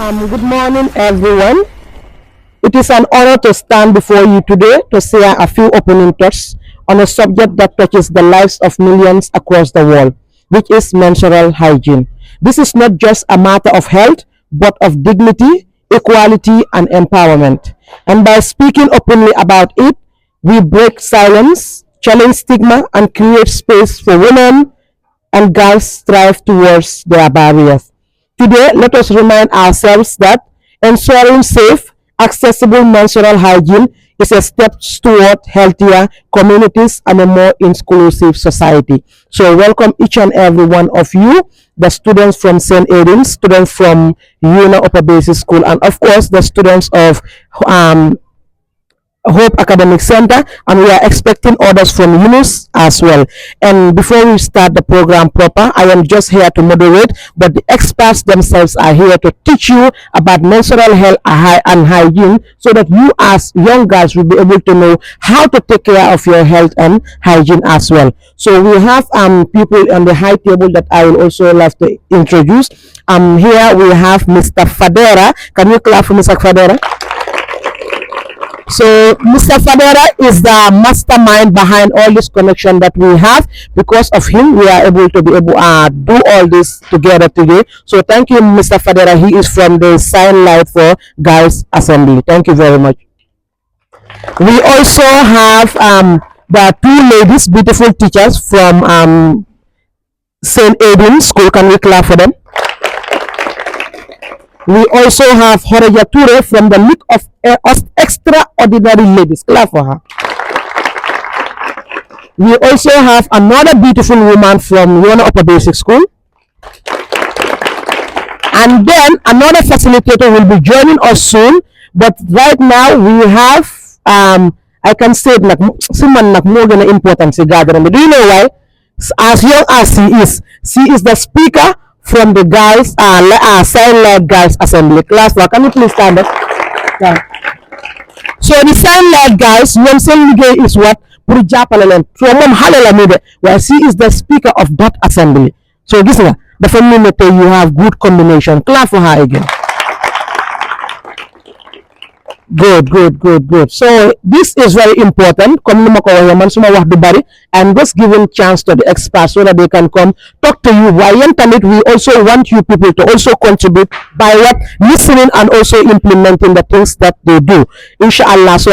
Good morning, everyone. It is an honor to stand before you today to share a few opening thoughts on a subject that touches the lives of millions across the world, which is menstrual hygiene. This is not just a matter of health, but of dignity, equality, and empowerment. And by speaking openly about it, we break silence, challenge stigma, and create space for women and girls strive towards their barriers. Today, let us remind ourselves that ensuring safe, accessible menstrual hygiene is a step toward healthier communities and a more inclusive society. So, welcome each and every one of you, the students from St. Aidan's, students from Una Upper Basic School, and of course, the students of Hope Academic Center, and we are expecting orders from Yunus as well. And before we start the program proper, I am just here to moderate, but the experts themselves are here to teach you about menstrual health and hygiene, so that you as young girls will be able to know how to take care of your health and hygiene as well. So we have people on the high table that I will also love to introduce. Here we have Mr. Fadera. Can you clap for Mr. Fadera? So Mr. Fadera is the mastermind behind all this connection that we have. Because of him, we are able to do all this together today. So thank you, Mr. Fadera. He is from the Sign Light for Girls Assembly. Thank you very much. We also have the two ladies, beautiful teachers from St. Aidan's School. Can we clap for them? We also have Horeja Ture from the League of Extraordinary Ladies. Clap for her. We also have another beautiful woman from Una Upper Basic School. And then another facilitator will be joining us soon. But right now we have, I can say, someone more than important. Do you know why? As young as she is the speaker from the girls, Sign Light Girls Assembly. Class, can you please stand up? Yeah. So the Sign Light Girls, is what? Where she is the speaker of that assembly. So this is the family you have good combination. Clap for her again. Good. So this is very important. And just giving chance to the experts so that they can come talk to you. Why we also want you people to also contribute by what listening and also implementing the things that they do. Inshallah, so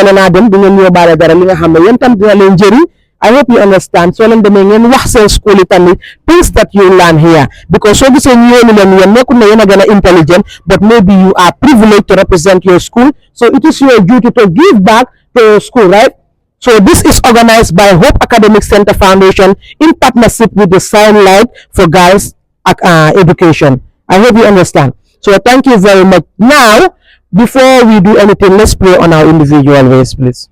I hope you understand. So then the school things that you learn here, because so this is not intelligent, but maybe you are privileged to represent your school. So it is your duty to give back to your school, right? So this is organized by Hope Academic Center Foundation in partnership with the Sign Light for Girls Education. I hope you understand. So thank you very much. Now, before we do anything, let's pray on our individual ways, please.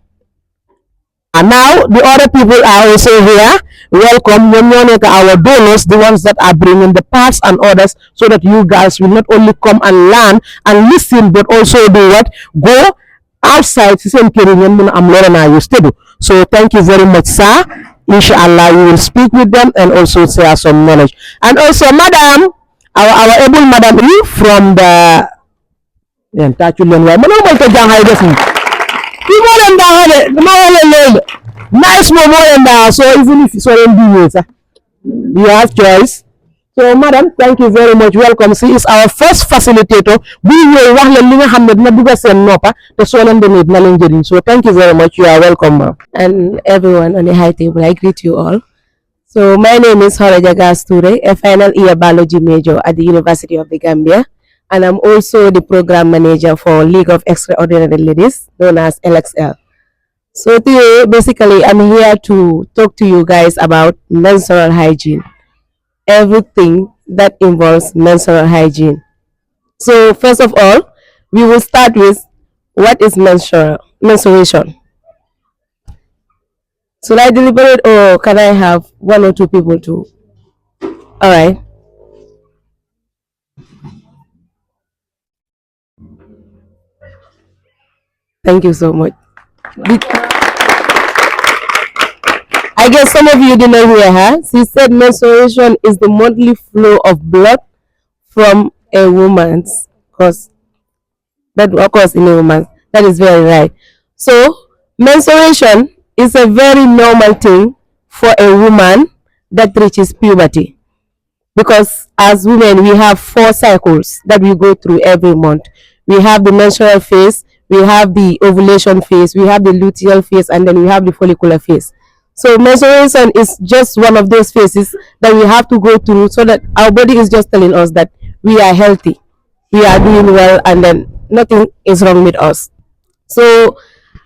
And now the other people are also here. Welcome our donors, the ones that are bringing the parts and orders, so that you guys will not only come and learn and listen, but also do what? Go outside. So thank you very much, sir. Inshallah, you will speak with them and also share some knowledge. And also, madam, our able madam from the nice moment. So even if you have choice. So madam, thank you very much. Welcome. She is our first facilitator. So thank you very much. You are welcome, ma'am. And everyone on the high table, I greet you all. So my name is Horeja Ture, a final year biology major at the University of the Gambia. And I'm also the program manager for League of Extraordinary Ladies, known as LXL. So today, basically, I'm here to talk to you guys about menstrual hygiene. Everything that involves menstrual hygiene. So first of all, we will start with what is menstruation. Should I deliberate, or can I have one or two people to? All right. Thank you so much. I guess some of you didn't hear her. She said menstruation is the monthly flow of blood from a woman's, because that occurs in a woman. That is very right. So menstruation is a very normal thing for a woman that reaches puberty, because as women we have 4 cycles that we go through every month. We have the menstrual phase, we have the ovulation phase, we have the luteal phase, and then we have the follicular phase. So menstruation is just one of those phases that we have to go through, so that our body is just telling us that we are healthy, we are doing well, and then nothing is wrong with us. So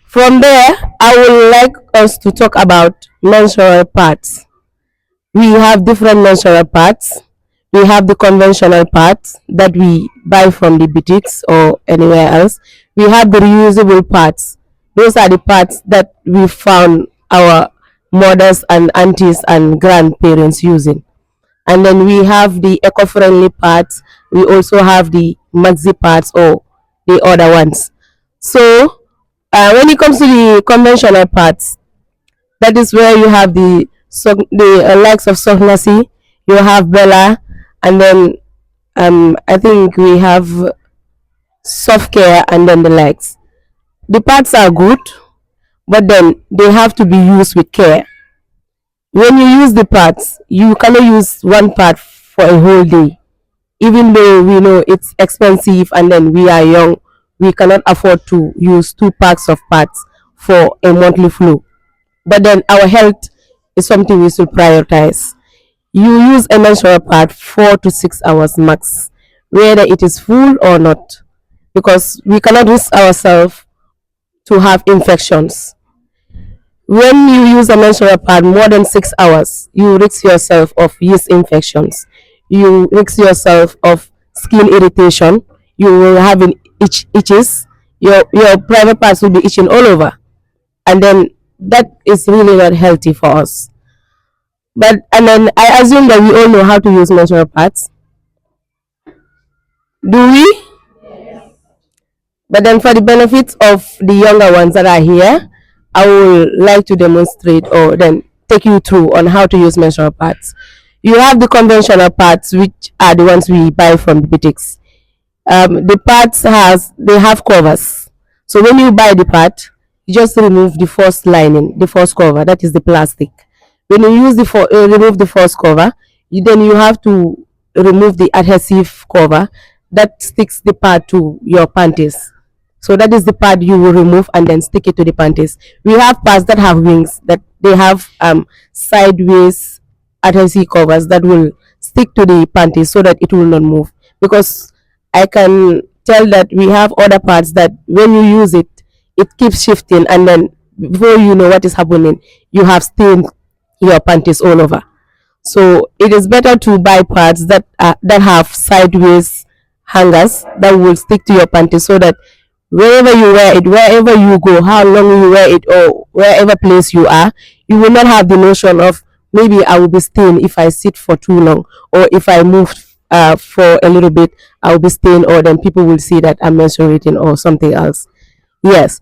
from there, I would like us to talk about menstrual parts. We have different menstrual pads. We have the conventional pads that we buy from the boutiques or anywhere else. We have the reusable pads. Those are the pads that we found our mothers and aunties and grandparents using. And then we have the eco-friendly pads. We also have the maxi pads or the other ones. So when it comes to the conventional pads, that is where you have the likes of Sognasi, you have Bella, and then I think we have soft care, and then the likes. The parts are good, but then they have to be used with care. When you use the parts, you cannot use one part for a whole day. Even though we know it's expensive and then we are young, we cannot afford to use 2 packs of parts for a monthly flow. But then our health is something we should prioritize. You use a menstrual pad 4 to 6 hours max, whether it is full or not, because we cannot risk ourselves to have infections. When you use a menstrual pad more than 6 hours, you risk yourself of yeast infections. You risk yourself of skin irritation. You will have itches. Your private parts will be itching all over, and then that is really not healthy for us. But and then I assume that we all know how to use menstrual pads. Do we? But then for the benefits of the younger ones that are here, I would like to demonstrate or then take you through on how to use menstrual pads. You have the conventional pads, which are the ones we buy from the boutiques. The pads they have covers. So when you buy the pad, you just remove the first lining, the first cover, that is the plastic. When you remove the first cover, then you have to remove the adhesive cover that sticks the pad to your panties. So that is the pad you will remove and then stick it to the panties. We have pads that have wings, that they have sideways adhesive covers that will stick to the panties so that it will not move. Because I can tell that we have other pads that when you use it, it keeps shifting, and then before you know what is happening, you have stained your panties all over. So it is better to buy pads that have sideways hangers that will stick to your panties, so that wherever you wear it, wherever you go, how long you wear it, or wherever place you are, you will not have the notion of maybe I will be stained if I sit for too long, or if I move for a little bit, I will be stained, or then people will see that I'm menstruating or something else. Yes.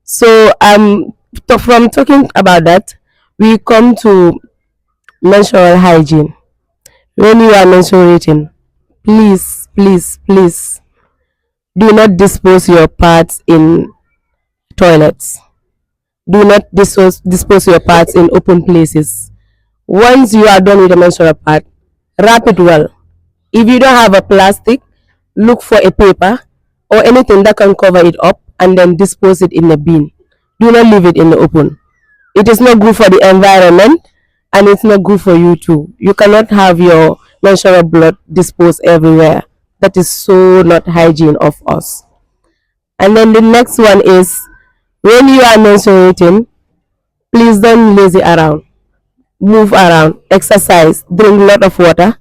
So from talking about that, we come to menstrual hygiene. When you are menstruating, please do not dispose your parts in toilets. Do not dispose your parts in open places. Once you are done with the menstrual pad, wrap it well. If you don't have a plastic, look for a paper or anything that can cover it up, and then dispose it in the bin. Do not leave it in the open. It is not good for the environment, and it's not good for you too. You cannot have your menstrual blood disposed everywhere. That is so not hygiene of us. And then the next one is, when you are menstruating, please don't lazy around. Move around, exercise, drink a lot of water,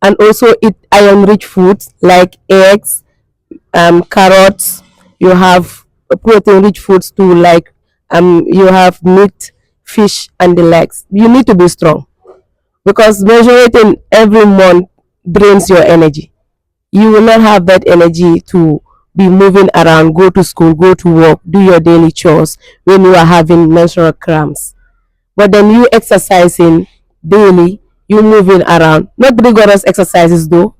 and also eat iron rich foods like eggs, carrots. You have protein rich foods too, like you have meat, fish, and the legs. You need to be strong, because menstruating every month drains your energy. You will not have that energy to be moving around, go to school, go to work, do your daily chores when you are having menstrual cramps. But then you exercising daily, you moving around, not rigorous exercises though,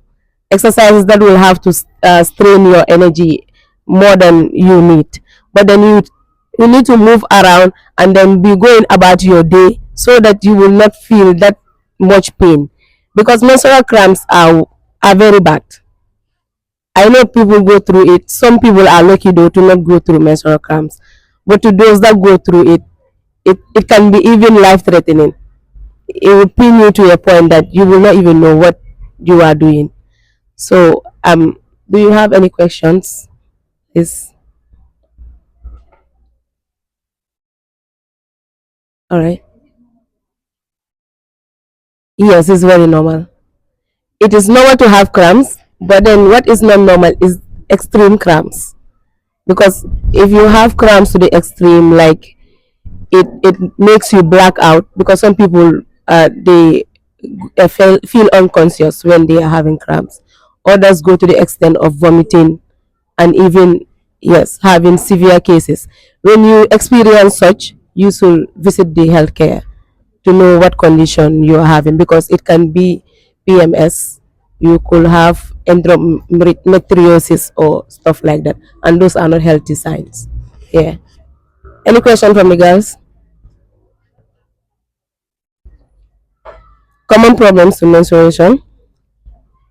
exercises that will have to strain your energy more than you need. But then you need to move around and then be going about your day so that you will not feel that much pain, because menstrual cramps are very bad. I know people go through it. Some people are lucky though to not go through menstrual cramps, but to those that go through it, it can be even life threatening. It will pin you to a point that you will not even know what you are doing. So, do you have any questions? Is all right. Yes, it's very normal. It is normal to have cramps, but then what is not normal is extreme cramps. Because if you have cramps to the extreme, like it makes you black out, because some people they feel unconscious when they are having cramps. Others go to the extent of vomiting and even, yes, having severe cases. When you experience such, you should visit the healthcare to know what condition you are having, because it can be PMS, you could have endometriosis or stuff like that, and those are not healthy signs. Yeah. Any question from the girls? Common problems to menstruation,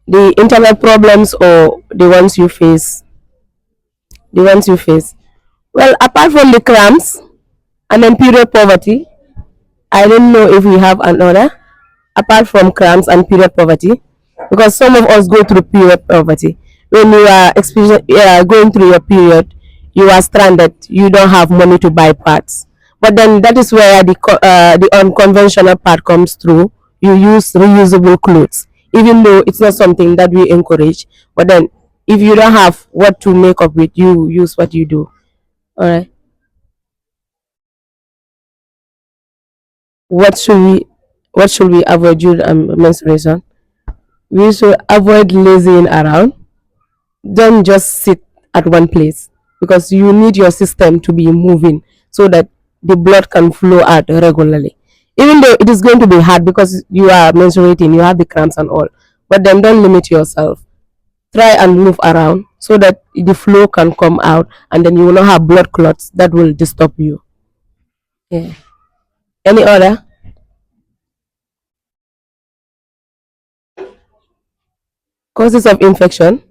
the internal problems or the ones you face. Well, apart from the cramps and then period poverty, I don't know if we have another apart from cramps and period poverty, because some of us go through period poverty. When you are going through your period, you are stranded. You don't have money to buy parts. But then that is where the unconventional part comes through. You use reusable clothes, even though it's not something that we encourage. But then, if you don't have what to make up with, you use what you do. All right. What should we what should we avoid during menstruation? We should avoid lazing around. Don't just sit at one place, because you need your system to be moving so that the blood can flow out regularly. Even though it is going to be hard because you are menstruating, you have the cramps and all, but then don't limit yourself. Try and move around so that the flow can come out, and then you will not have blood clots that will disturb you. Yeah. Any other causes of infection?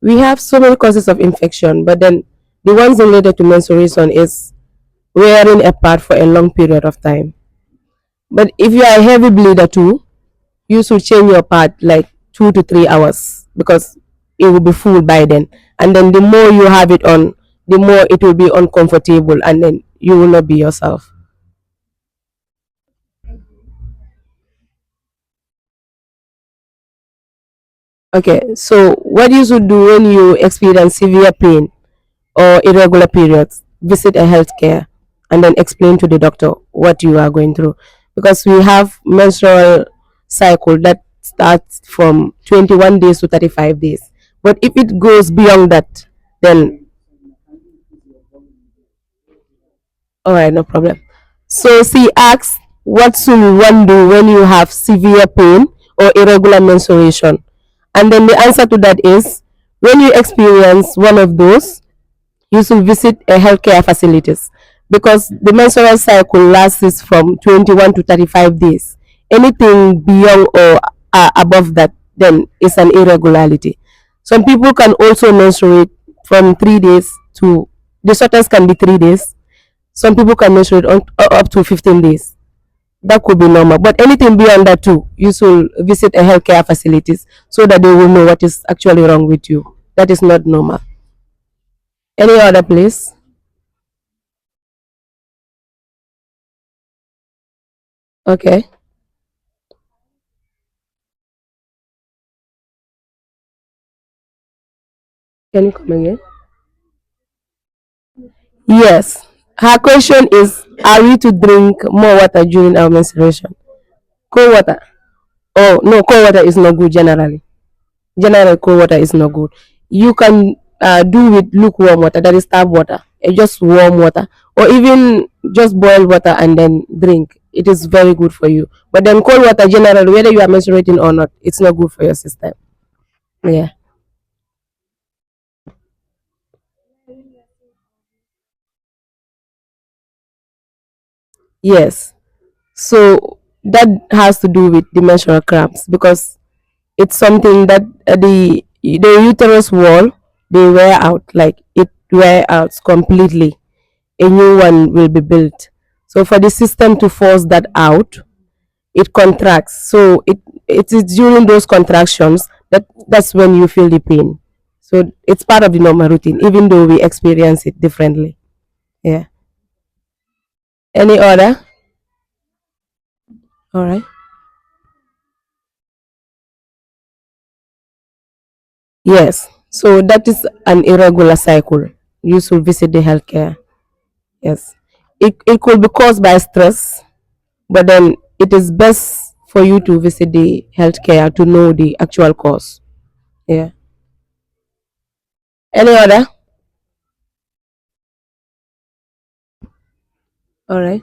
We have so many causes of infection, but then the ones related to menstruation is wearing a pad for a long period of time. But if you are a heavy bleeder too, you should change your pad like 2 to 3 hours, because it will be full by then. And then the more you have it on, the more it will be uncomfortable, and then you will not be yourself. Okay, so what you should do when you experience severe pain or irregular periods, visit a healthcare and then explain to the doctor what you are going through. Because we have menstrual cycle that starts from 21 days to 35 days. But if it goes beyond that, then all right, no problem. So she asks, what should one do when you have severe pain or irregular menstruation? And then the answer to that is, when you experience one of those, you should visit a healthcare facilities, because the menstrual cycle lasts from 21 to 35 days. Anything beyond or above that, then it's an irregularity. Some people can also menstruate from 3 days to, the shortest can be 3 days. Some people can menstruate up to 15 days. That could be normal. But anything beyond that too, you should visit a healthcare facilities so that they will know what is actually wrong with you. That is not normal. Any other place? Okay. Can you come again? Yes. Her question is, are we to drink more water during our menstruation? Cold water. Oh, no, cold water is not good generally. Generally, cold water is not good. You can do with lukewarm water, that is tap water, just warm water, or even just boil water and then drink. It is very good for you. But then cold water, generally, whether you are menstruating or not, it's not good for your system. Yeah. Yes. So that has to do with the menstrual cramps because it's something that the uterus wall they wear out, like it wear out completely. A new one will be built. So for the system to force that out, it contracts. So it is during those contractions that's when you feel the pain. So it's part of the normal routine, even though we experience it differently. Yeah. Any other? All right. Yes. So that is an irregular cycle. You should visit the healthcare. Yes. It could be caused by stress, but then it is best for you to visit the healthcare to know the actual cause. Yeah. Any other? All right.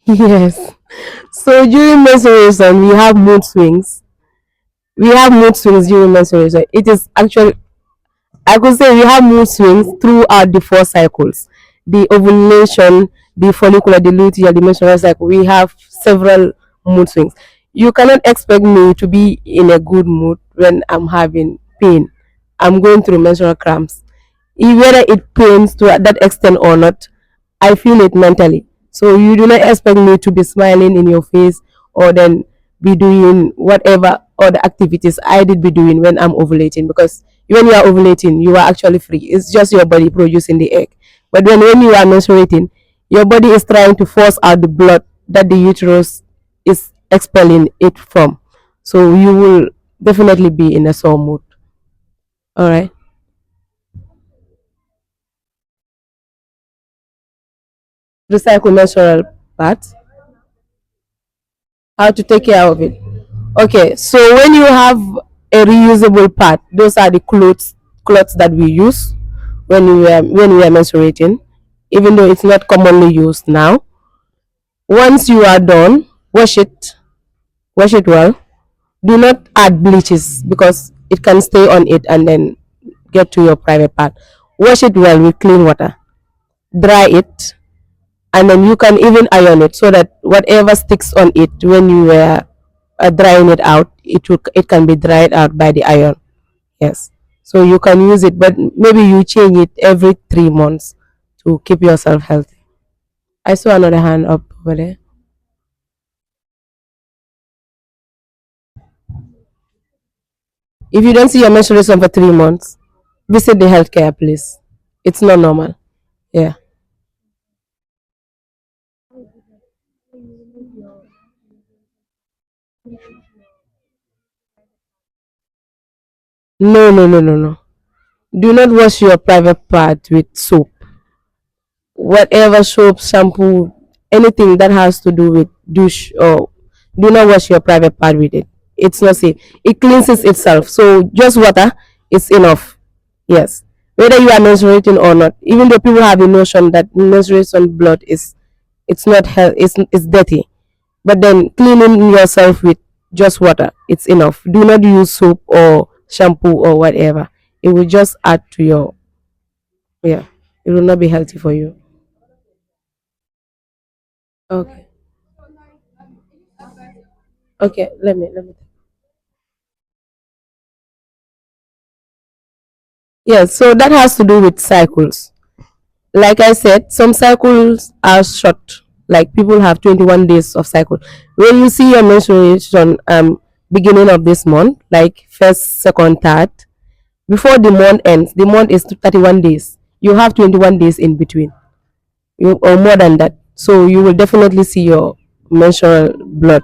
Yes. So during menstruation, we have mood swings. We have mood swings during menstruation. It is actually, I could say we have mood swings throughout the 4 cycles. The ovulation, the follicular, the luteal, the menstrual cycle. We have several mood swings. You cannot expect me to be in a good mood when I'm having pain. I'm going through menstrual cramps. Whether it pains to that extent or not, I feel it mentally. So you do not expect me to be smiling in your face or then be doing whatever other activities I did be doing when I'm ovulating, because when you are ovulating, you are actually free. It's just your body producing the egg. But when you are menstruating, your body is trying to force out the blood that the uterus is expelling it from. So you will definitely be in a sore mood. All right. Recycle menstrual part. How to take care of it. Okay, so when you have a reusable pad, those are the clothes that we use when we are menstruating, even though it's not commonly used now. Once you are done, wash it well. Do not add bleaches because it can stay on it and then get to your private part. Wash it well with clean water. Dry it, and then you can even iron it so that whatever sticks on it when you were drying it out, it can be dried out by the iron. Yes, so you can use it, but maybe you change it every 3 months to keep yourself healthy. I saw another hand up over there. If you don't see your menstruation for 3 months, visit the healthcare, please. It's not normal. Yeah. No, no, no, no, no. Do not wash your private part with soap. Whatever soap, shampoo, anything that has to do with douche, or do not wash your private part with it. It's not safe. It cleanses itself. So just water is enough. Yes. Whether you are menstruating or not, even though people have a notion that menstruation blood is it's not health, it's dirty. But then cleaning yourself with just water, it's enough. Do not use soap or shampoo or whatever. It will just add to your, yeah. It will not be healthy for you. Okay. Okay, let me. Yes, so that has to do with cycles. Like I said, some cycles are short. Like people have 21 days of cycle. When you see your menstruation beginning of this month, like first, second, third, before the month ends, the month is 31 days. You have 21 days in between. Or more than that. So you will definitely see your menstrual blood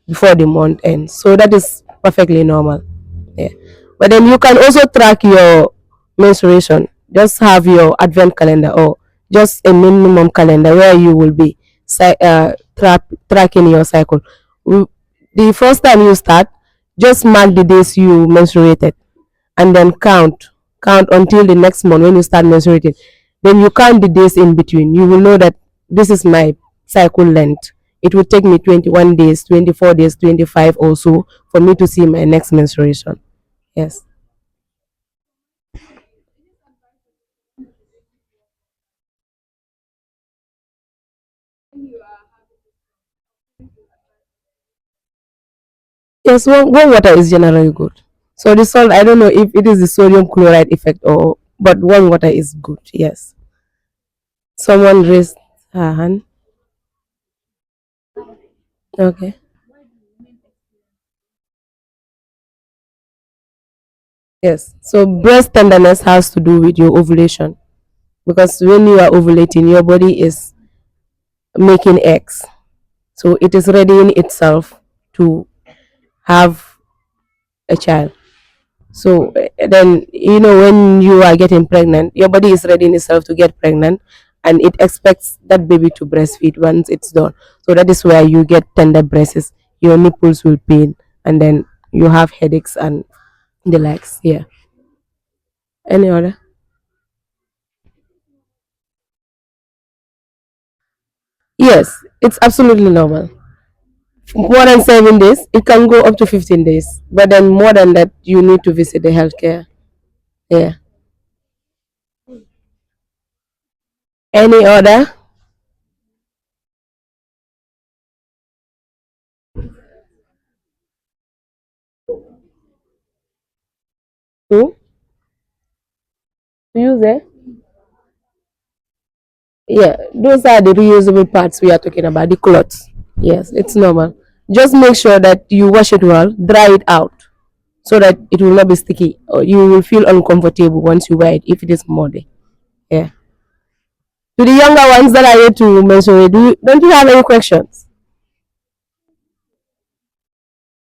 before the month ends. So that is perfectly normal. Yeah. But then you can also track your menstruation. Just have your advent calendar or just a minimum calendar where you will be tracking your cycle. The first time you start, just mark the days you menstruated and then count until the next month when you start menstruating. Then you count the days in between. You will know that this is my cycle length. It will take me 21 days, 24 days, 25 or so for me to see my next menstruation. Yes. Yes, warm water is generally good. So the salt, I don't know if it is the sodium chloride effect or, but warm water is good. Yes. Someone raised her hand. Okay. Yes. So breast tenderness has to do with your ovulation because when you are ovulating, your body is making eggs. So it is readying itself to have a child. So then, when you are getting pregnant, your body is readying itself to get pregnant and it expects that baby to breastfeed once it's done. So that is where you get tender breasts, your nipples will pain, and then you have headaches and the likes. Yeah. Any other? Yes, it's absolutely normal. More than 7 days, it can go up to 15 days. But then more than that, you need to visit the healthcare. Yeah. Any other? To use it? Yeah, those are the reusable parts we are talking about, the cloths. Yes, it's normal. Just make sure that you wash it well, dry it out so that it will not be sticky or you will feel uncomfortable once you wear it if it is muddy. Yeah. To the younger ones that are yet to mention, don't you have any questions?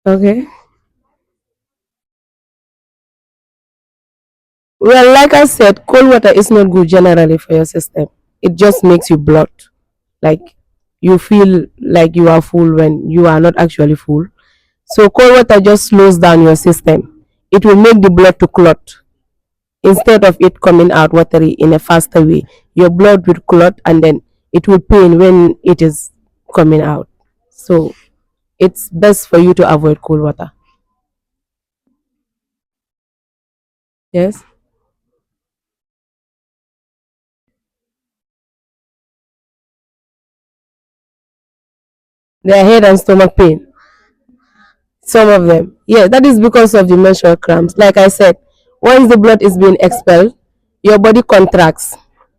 Okay. Well, like I said, cold water is not good generally for your system. It just makes you bloat. Like you feel like you are full when you are not actually full. So cold water just slows down your system. It will make the blood to clot instead of it coming out watery in a faster way. Your blood will clot and then it will pain when it is coming out. So it's best for you to avoid cold water. Yes. Their head and stomach pain. Some of them. Yeah, that is because of the menstrual cramps. Like I said, once the blood is being expelled, your body contracts.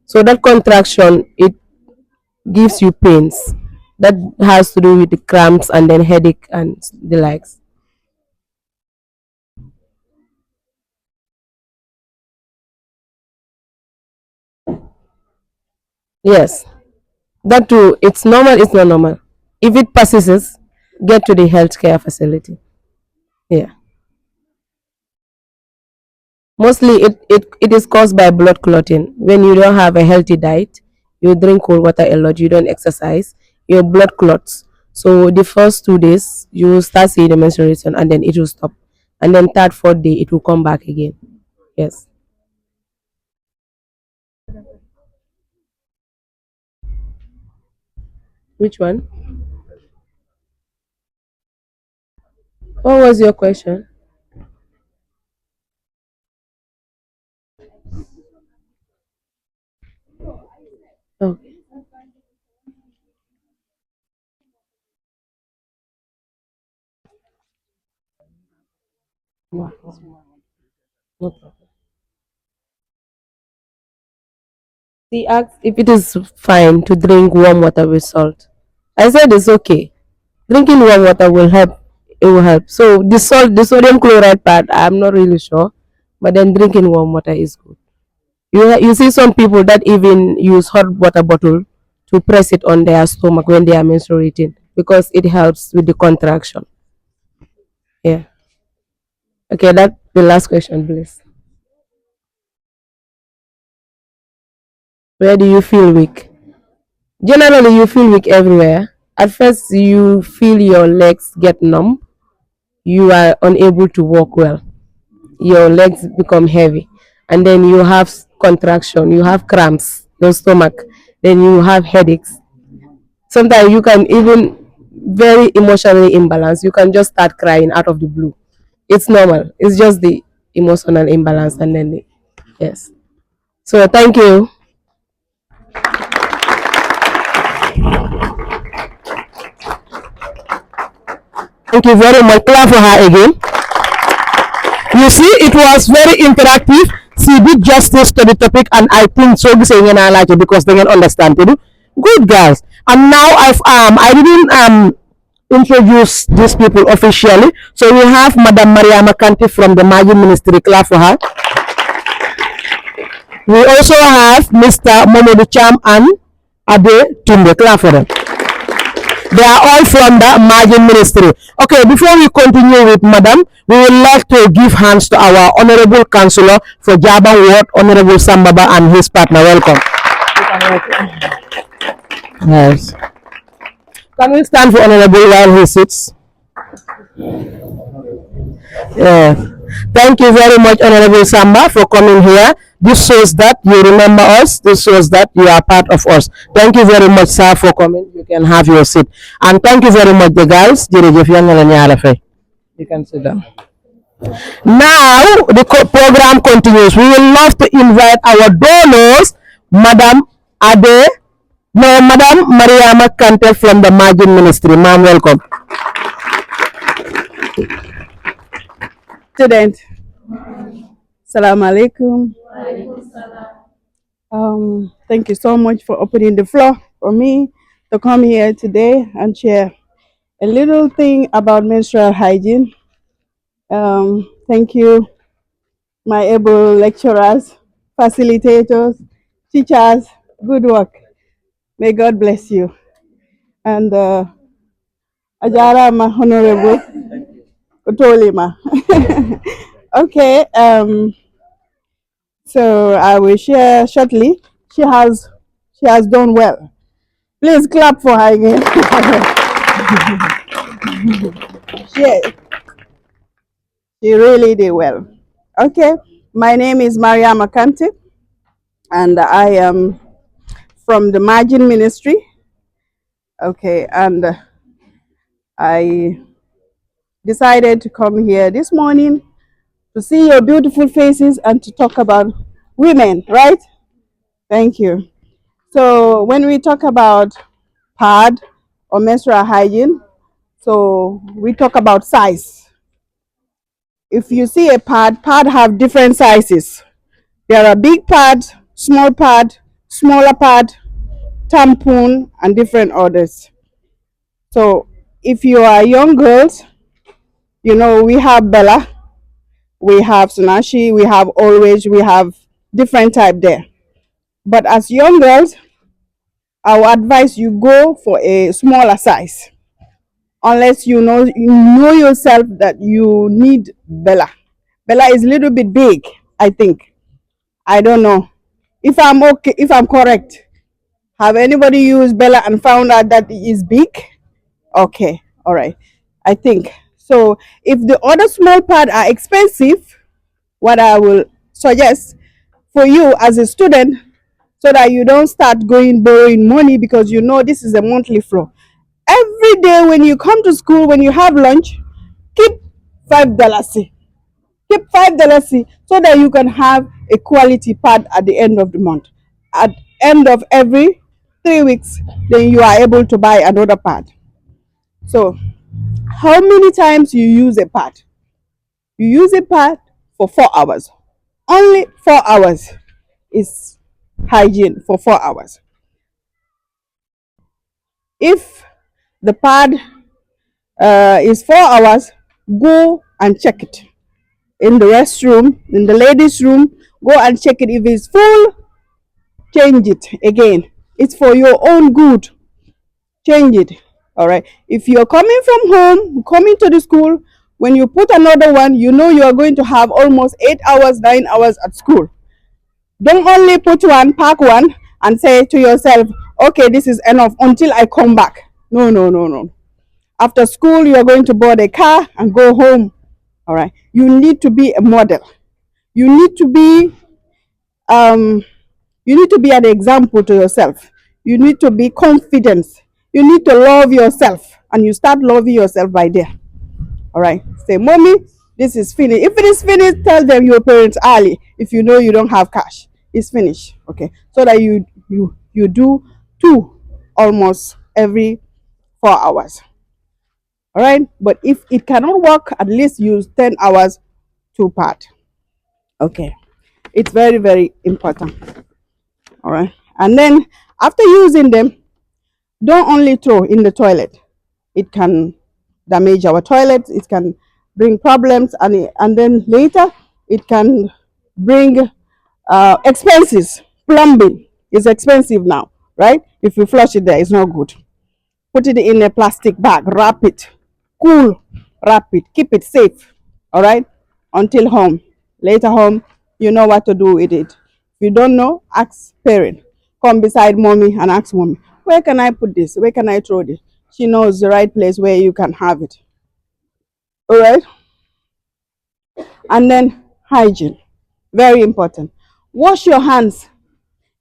So that contraction, it gives you pains. That has to do with the cramps and then headache and the likes. Yes, that too. It's normal. It's not normal. If it persists, get to the healthcare facility. Yeah. Mostly it is caused by blood clotting. When you don't have a healthy diet, you drink cold water a lot, you don't exercise, your blood clots. So the first 2 days you will start seeing the menstruation and then it will stop. And then third, fourth day it will come back again. Yes. Which one? What was your question? Oh, wow. No problem. He asked if it is fine to drink warm water with salt. I said it's okay. Drinking warm water will help. It will help. So the salt, the sodium chloride part, I'm not really sure, but then drinking warm water is good. You see some people that even use hot water bottle to press it on their stomach when they are menstruating because it helps with the contraction. Yeah. Okay, that's the last question, please. Where do you feel weak? Generally, you feel weak everywhere. At first, you feel your legs get numb. You are unable to walk well. Your legs become heavy, and then you have contraction. You have cramps. Your stomach. Then you have headaches. Sometimes you can even very emotionally imbalanced. You can just start crying out of the blue. It's normal. It's just the emotional imbalance, and then yes. So thank you. Thank you very much. Clap for her again. You see, it was very interactive. She did justice to the topic, and I think so. Saying I like it because they can understand it. Good girls. And now I didn't introduce these people officially. So we have Madam Mariama Kanti from the Margin Ministry. Clap for her. We also have Mr. Momodu Cham and Ade Tumbe. Clap for them. They are all from the Margin Ministry. Okay, before we continue with Madam, we would like to give hands to our Honorable Councillor for Jaba Ward, Honorable Sambaba and his partner. Welcome. Yes. Can we stand for Honorable while he sits? Yeah. Thank you very much, Honorable Samba, for coming here. This shows that you remember us. This shows that you are part of us. Thank you very much, sir, for coming. You can have your seat. And thank you very much, the guys. You can sit down. Now, the program continues. We would love to invite our donors, Madam Ade, no, Madam Mariama Kante from the Margin Ministry. Ma'am, welcome. Student. Assalamu alaikum. Thank you so much for opening the floor for me to come here today and share a little thing about menstrual hygiene. Thank you, my able lecturers, facilitators, teachers. Good work. May God bless you. And Ajara, my honorable Kotolima. Okay. So I will share shortly. She has done well. Please clap for her again. She really did well. Okay, my name is Maria Makante, and I am from the Margin Ministry. Okay, and I decided to come here this morning to see your beautiful faces and to talk about women, right? Thank you. So when we talk about pad or menstrual hygiene, so we talk about size. If you see a pad have different sizes. There are big pads, small pad, smaller pad, tampon, and different others. So if you are young girls, you know, we have Bella, we have Sunashi, we have Always, we have different type there. But as young girls, I would advise you go for a smaller size. Unless you know yourself that you need Bella. Bella is a little bit big, I think. I don't know. If I'm okay, if I'm correct. Have anybody used Bella and found out that it is big? Okay, all right. I think. So if the other small pad are expensive, what I will suggest for you as a student, so that you don't start going borrowing money because you know this is a monthly flow. Every day when you come to school, when you have lunch, keep $5. Keep $5 so that you can have a quality pad at the end of the month. At end of every 3 weeks, then you are able to buy another pad. So how many times you use a pad? You use a pad for 4 hours. Only 4 hours is hygiene for 4 hours. If the pad is 4 hours, go and check it in the restroom, in the ladies' room. Go and check it. If it's full, change it again. It's for your own good. Change it. All right. If you're coming from home, coming to the school, when you put another one, you know you are going to have almost 8 hours, 9 hours at school. Don't only put one, pack one, and say to yourself, okay, this is enough until I come back. No, no, no, no. After school, you are going to board a car and go home. All right. You need to be a model. You need to be an example to yourself. You need to be confident. You need to love yourself, and you start loving yourself by there. All right. Say, mommy, this is finished. If it is finished, tell them your parents early. If you know you don't have cash, it's finished. Okay. So that you do two almost every 4 hours. All right, but if it cannot work, at least use 10 hours to part. Okay, it's very, very important. All right, and then after using them, don't only throw in the toilet. It can damage our toilets, it can bring problems, and then later it can bring expenses. Plumbing is expensive now, right? If you flush it there, it's not good. Put it in a plastic bag, wrap it, cool, wrap it, keep it safe, all right, until home. Later home, you know what to do with it. If you don't know, ask parent. Come beside mommy and ask mommy, where can I put this? Where can I throw this? She knows the right place where you can have it. All right. And then hygiene, very important. Wash your hands.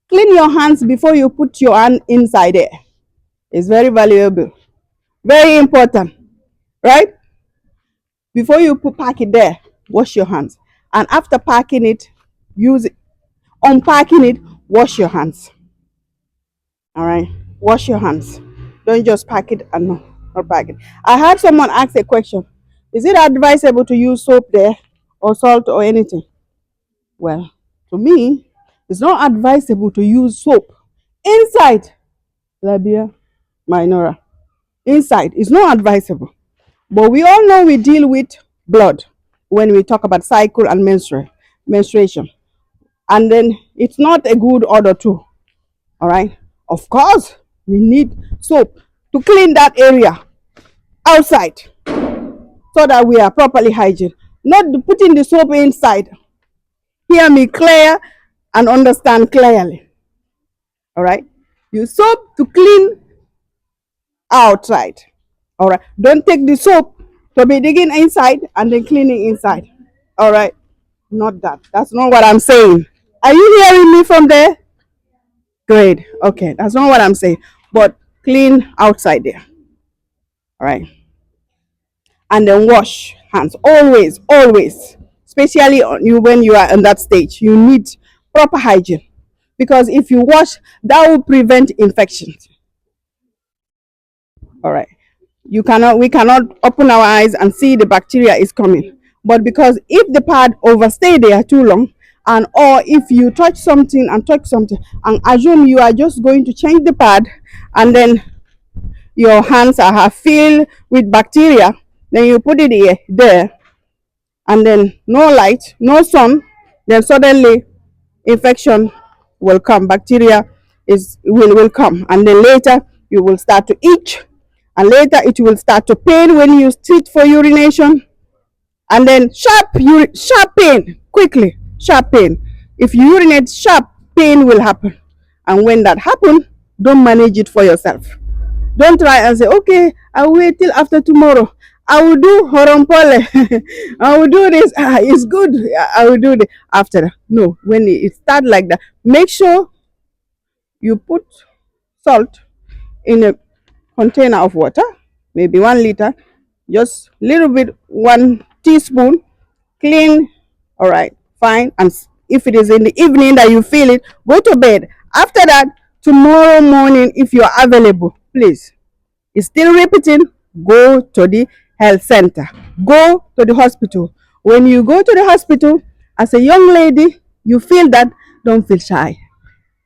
Clean your hands before you put your hand inside there. It's very valuable, very important, right? Before you pack it there, wash your hands. And after packing it, use it. Unpacking it, wash your hands. All right, wash your hands. Don't just pack it and not pack it. I had someone ask a question: is it advisable to use soap there, or salt, or anything? Well, to me, it's not advisable to use soap inside labia minora. Inside, it's not advisable. But we all know we deal with blood when we talk about cycle and menstruation. And then it's not a good odor too. All right. Of course, we need soap to clean that area outside so that we are properly hygiene. Not putting the soap inside. Hear me clear and understand clearly. All right. Use soap to clean outside. All right. Don't take the soap to be digging inside and then cleaning inside. All right. Not that. That's not what I'm saying. Are you hearing me from there? Great. Okay. That's not what I'm saying. But clean outside there. All right. And then wash hands. Always, always. Especially on you when you are in that stage. You need proper hygiene. Because if you wash, that will prevent infections. All right. We cannot open our eyes and see the bacteria is coming. But because if the pad overstay there too long, and or if you touch something and assume you are just going to change the pad, and then your hands are filled with bacteria, then you put it here there, and then no light, no sun, then suddenly infection will come, bacteria will come, and then later you will start to itch, and later it will start to pain when you sit for urination, and then sharp pain quickly, sharp pain. If you urinate, sharp pain will happen, and when that happens, don't manage it for yourself. Don't try and say, okay, I'll wait till after tomorrow. I will do horompole. I will do this. It's good. I will do this after. No, when it start like that, make sure you put salt in a container of water, maybe 1 liter, just little bit, 1 teaspoon, clean. All right, fine. And if it is in the evening that you feel it, go to bed. After that, tomorrow morning, if you are available, please, it's still repeating, go to the health center, go to the hospital. When you go to the hospital as a young lady, you feel that, don't feel shy.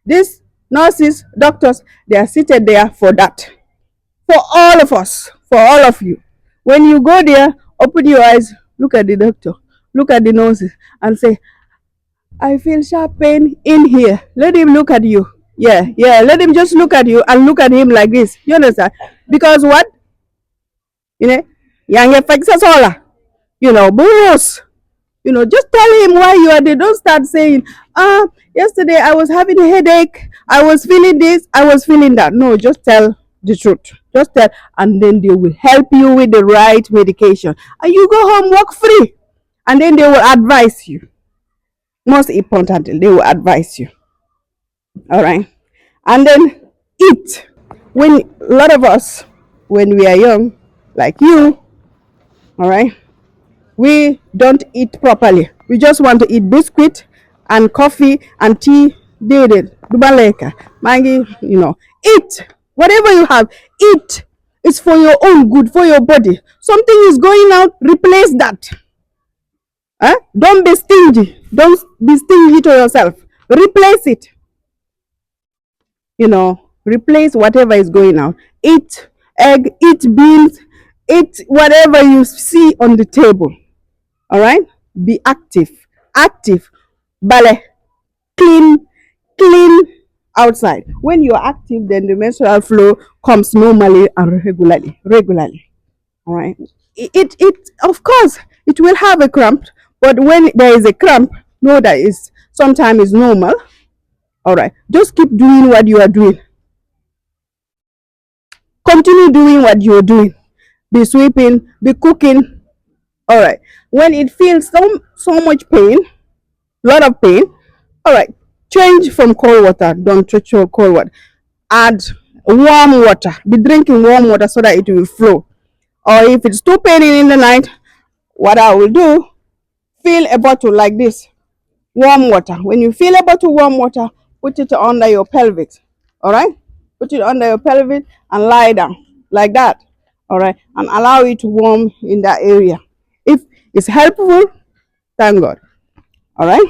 These nurses, doctors, they are seated there for that, for all of us, for all of you. When you go there, open your eyes, look at the doctor, look at the nurses, and say, I feel sharp pain in here. Let him look at you. Yeah, yeah. Let him just look at you and look at him like this. You understand? Because what? You know, young effects all. Burros. Just tell him why you are there. Don't start saying, yesterday I was having a headache. I was feeling this. I was feeling that. No, just tell the truth. Just tell, and then they will help you with the right medication. And you go home work free. And then they will advise you. Most importantly, they will advise you. All right. And then eat. When a lot of us, when we are young, like you, all right, we don't eat properly. We just want to eat biscuit and coffee and tea. Did it. Dubaleka. Maggie, eat. Whatever you have, eat. It's for your own good, for your body. Something is going out, replace that. Don't be stingy. Don't be stingy to yourself. Replace it. Replace whatever is going out. Eat egg, eat beans, eat whatever you see on the table. All right? Be active. Active. Ballet. Clean. Clean outside. When you're active, then the menstrual flow comes normally and regularly. All right. It of course it will have a cramp, but when there is a cramp, know that is sometimes is normal. All right. Just keep doing what you are doing. Continue doing what you're doing. Be sweeping, be cooking. All right. When it feels so much pain, lot of pain, all right, change from cold water. Don't touch your cold water. Add warm water. Be drinking warm water so that it will flow. Or if it's too paining in the night, what I will do, fill a bottle like this, warm water. When you fill a bottle warm water, put it under your pelvic. All right, put it under your pelvic and lie down like that. All right, and allow it to warm in that area. If it's helpful, thank God. All right,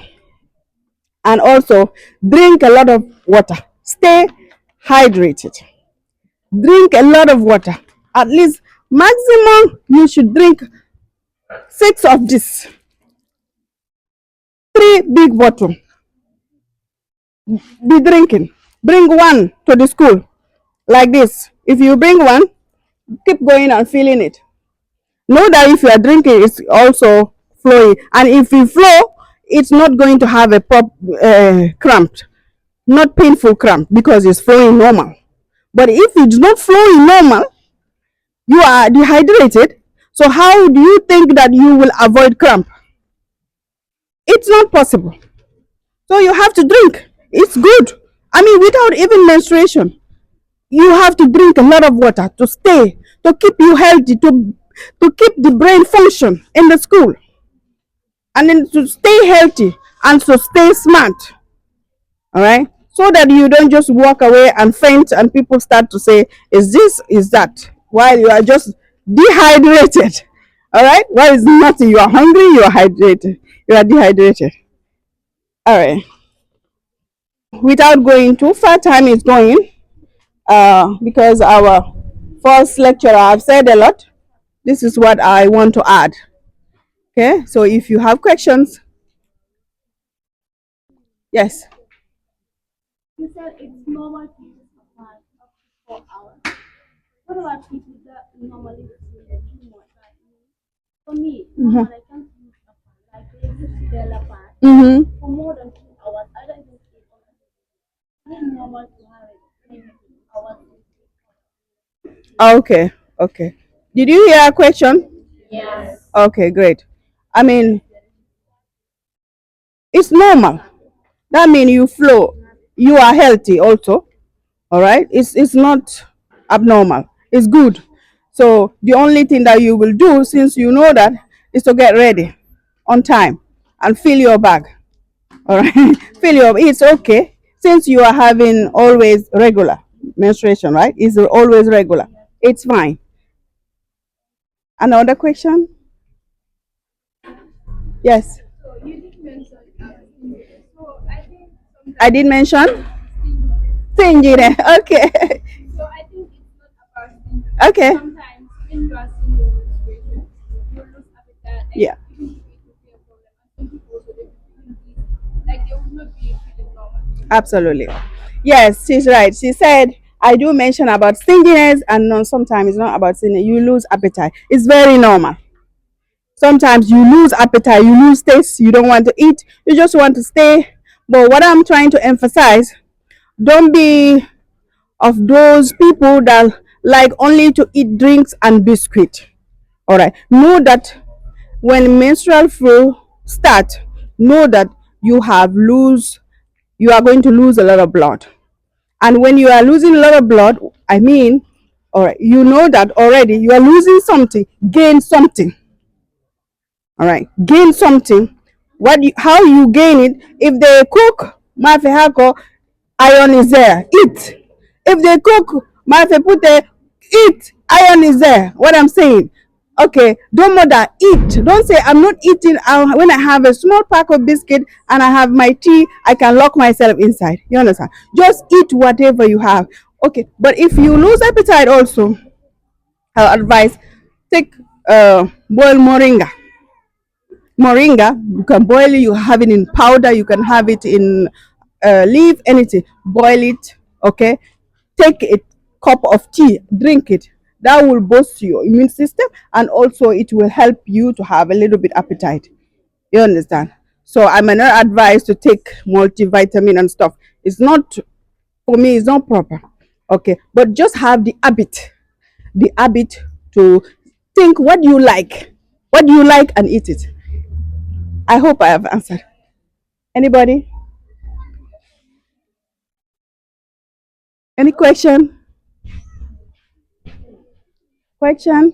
and also drink a lot of water. Stay hydrated. Drink a lot of water. At least maximum you should drink 6 of this. 3 big bottle. Be drinking. Bring one to the school like this. If you bring one, keep going and filling it. Know that if you are drinking, it's also flowing, and if you flow, it's not going to have a cramp, not painful cramp, because it's flowing normal. But if it's not flowing normal, you are dehydrated. So how do you think that you will avoid cramp? It's not possible. So you have to drink. It's good. I mean, without even menstruation, you have to drink a lot of water to keep you healthy, to keep the brain function in the school, and then to stay healthy and to stay smart. All right, so that you don't just walk away and faint and people start to say, is this, is that, while you are just dehydrated. All right, well, it's nothing. You are hungry, you are hydrated, you are dehydrated. All right, without going too far, time is going, because our first lecturer have said a lot. This is what I want to add. Okay, so if you have questions, yes. You said it's normal to use a fan up to 4 hours. What about people that normally do it too much? For me, normal, I can't use a fan. Like they use the fan Mm-hmm. for more than 2 hours. I don't even sleep on it. It's normal to have it maybe 2 hours. Okay, okay. Did you hear a question? Yes. Okay, great. I mean, it's normal. That means you flow. You are healthy also. All right. It's not abnormal. It's good. So the only thing that you will do, since you know that, is to get ready on time and fill your bag. All right. Fill your. It's okay, since you are having always regular menstruation, right? It's always regular. It's fine. Another question? Yes. So you did mention so I think I sometimes did mention stingy. stinginess. Okay. So I think it's not about stingy. Okay. Sometimes when you are seeing your menstruation, you lose appetite and Yeah. even if it will be a problem. And some people also they will feel dizzy, like they will not be feeling normal. Absolutely. Yes, she's right. She said, I do mention about stinginess, and no, sometimes it's not about stinginess. You lose appetite. It's very normal. Sometimes you lose appetite, you lose taste, you don't want to eat, you just want to stay. But what I'm trying to emphasize, don't be of those people that like only to eat drinks and biscuit. All right. Know that when menstrual flow start, know that you are going to lose a lot of blood. And when you are losing a lot of blood, I mean, all right, you know that already you are losing something, gain something. All right, gain something. How you gain it? If they cook, iron is there. Eat. If they cook, put there. Eat. Iron is there. What I'm saying. Okay, don't bother. Eat. Don't say I'm not eating. When I have a small pack of biscuit and I have my tea, I can lock myself inside. You understand? Just eat whatever you have. Okay, but if you lose appetite, also, I advise take boil moringa. Moringa, you can boil it. You have it in powder. You can have it in leaf. Anything. Boil it. Okay, take a cup of tea, drink it. That will boost your immune system, and also it will help you to have a little bit appetite. You understand? So I'm not advised to take multivitamin and stuff. It's not, for me, it's not proper. Okay, but just have the habit to think what do you like, and eat it. I hope I have answered. Anybody? Any question? Question?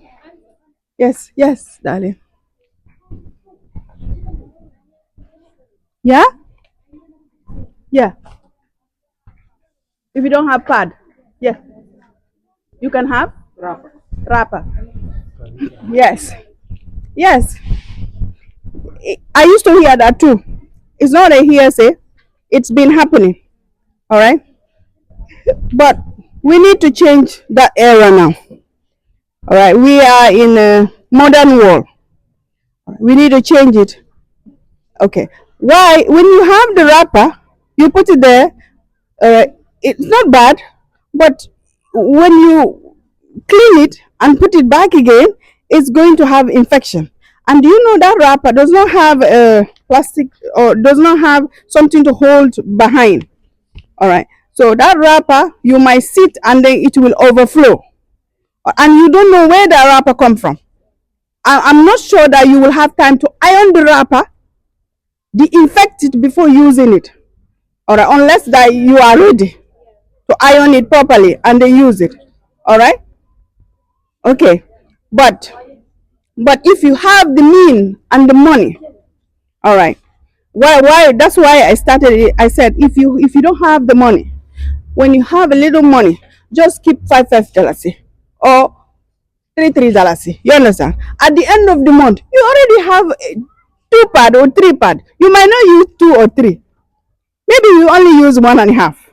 Yes, yes, darling. Yeah? Yeah. If you don't have pad, yeah, you can have wrapper. Yes, yes. I used to hear that too. It's not a hearsay. It's been happening. All right, but we need to change that era now. All right, we are in a modern world. We need to change it. Okay. Why? When you have the wrapper, you put it there. Uh, it's not bad, but when you clean it and put it back again, it's going to have infection. And do you know that wrapper does not have a plastic, or does not have something to hold behind? All right. So that wrapper, you might sit and then it will overflow, and you don't know where the wrapper come from. I'm not sure that you will have time to iron the wrapper, de-infect it before using it. All right, unless that you are ready to iron it properly and then use it. All right. Okay. But if you have the mean and the money, all right. Why? That's why I started it. I said if you don't have the money, when you have a little money, just keep $5 or $3 You understand? At the end of the month, you already have two pad or three pad. You might not use two or three. Maybe you only use one and a half.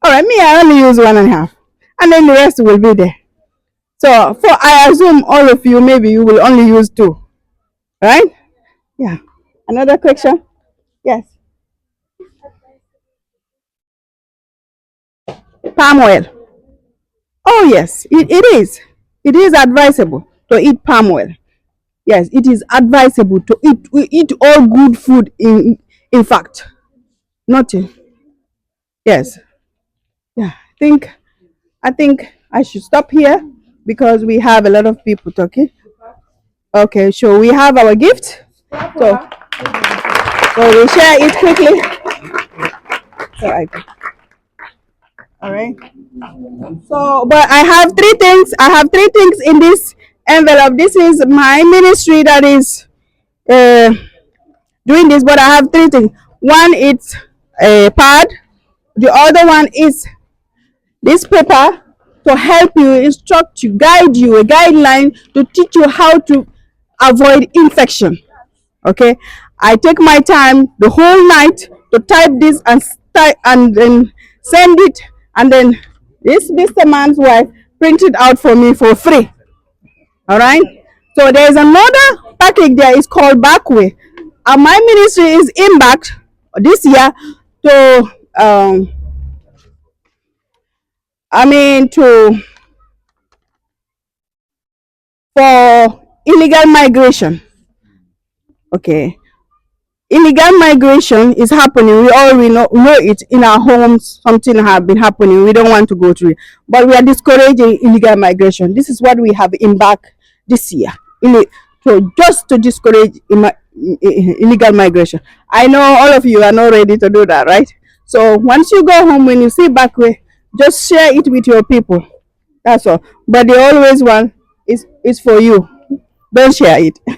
All right, me, I only use one and a half, and then the rest will be there. So for I assume all of you, maybe you will only use two, right? Yeah. Another question? Yes. Palm oil. Oh yes, it is. It is advisable to eat palm oil. Yes, it is advisable to eat. We eat all good food. In fact, nothing. Yes. Yeah. I think I should stop here because we have a lot of people talking. Okay, so we have our gift. So, we share it quickly. All right. All right. So, but I have three things. I have three things in this envelope. This is my ministry that is uh, doing this, but I have three things. One is a pad. The other one is this paper to help you, instruct you, guide you, a guideline to teach you how to avoid infection. Okay, I take my time the whole night to type this and then send it, and then this Mr. Man's wife printed out for me for free. All right. So there's another package there. It's called Backway. My ministry is impact this year to to for illegal migration. Okay, illegal migration is happening. We know it in our homes. Something have been happening. We don't want to go through it, but we are discouraging illegal migration. This is what we have embarked this year. So just to discourage illegal migration. I know all of you are not ready to do that, right? So once you go home, when you see back way, just share it with your people. That's all. But the always one is for you. Don't share it. All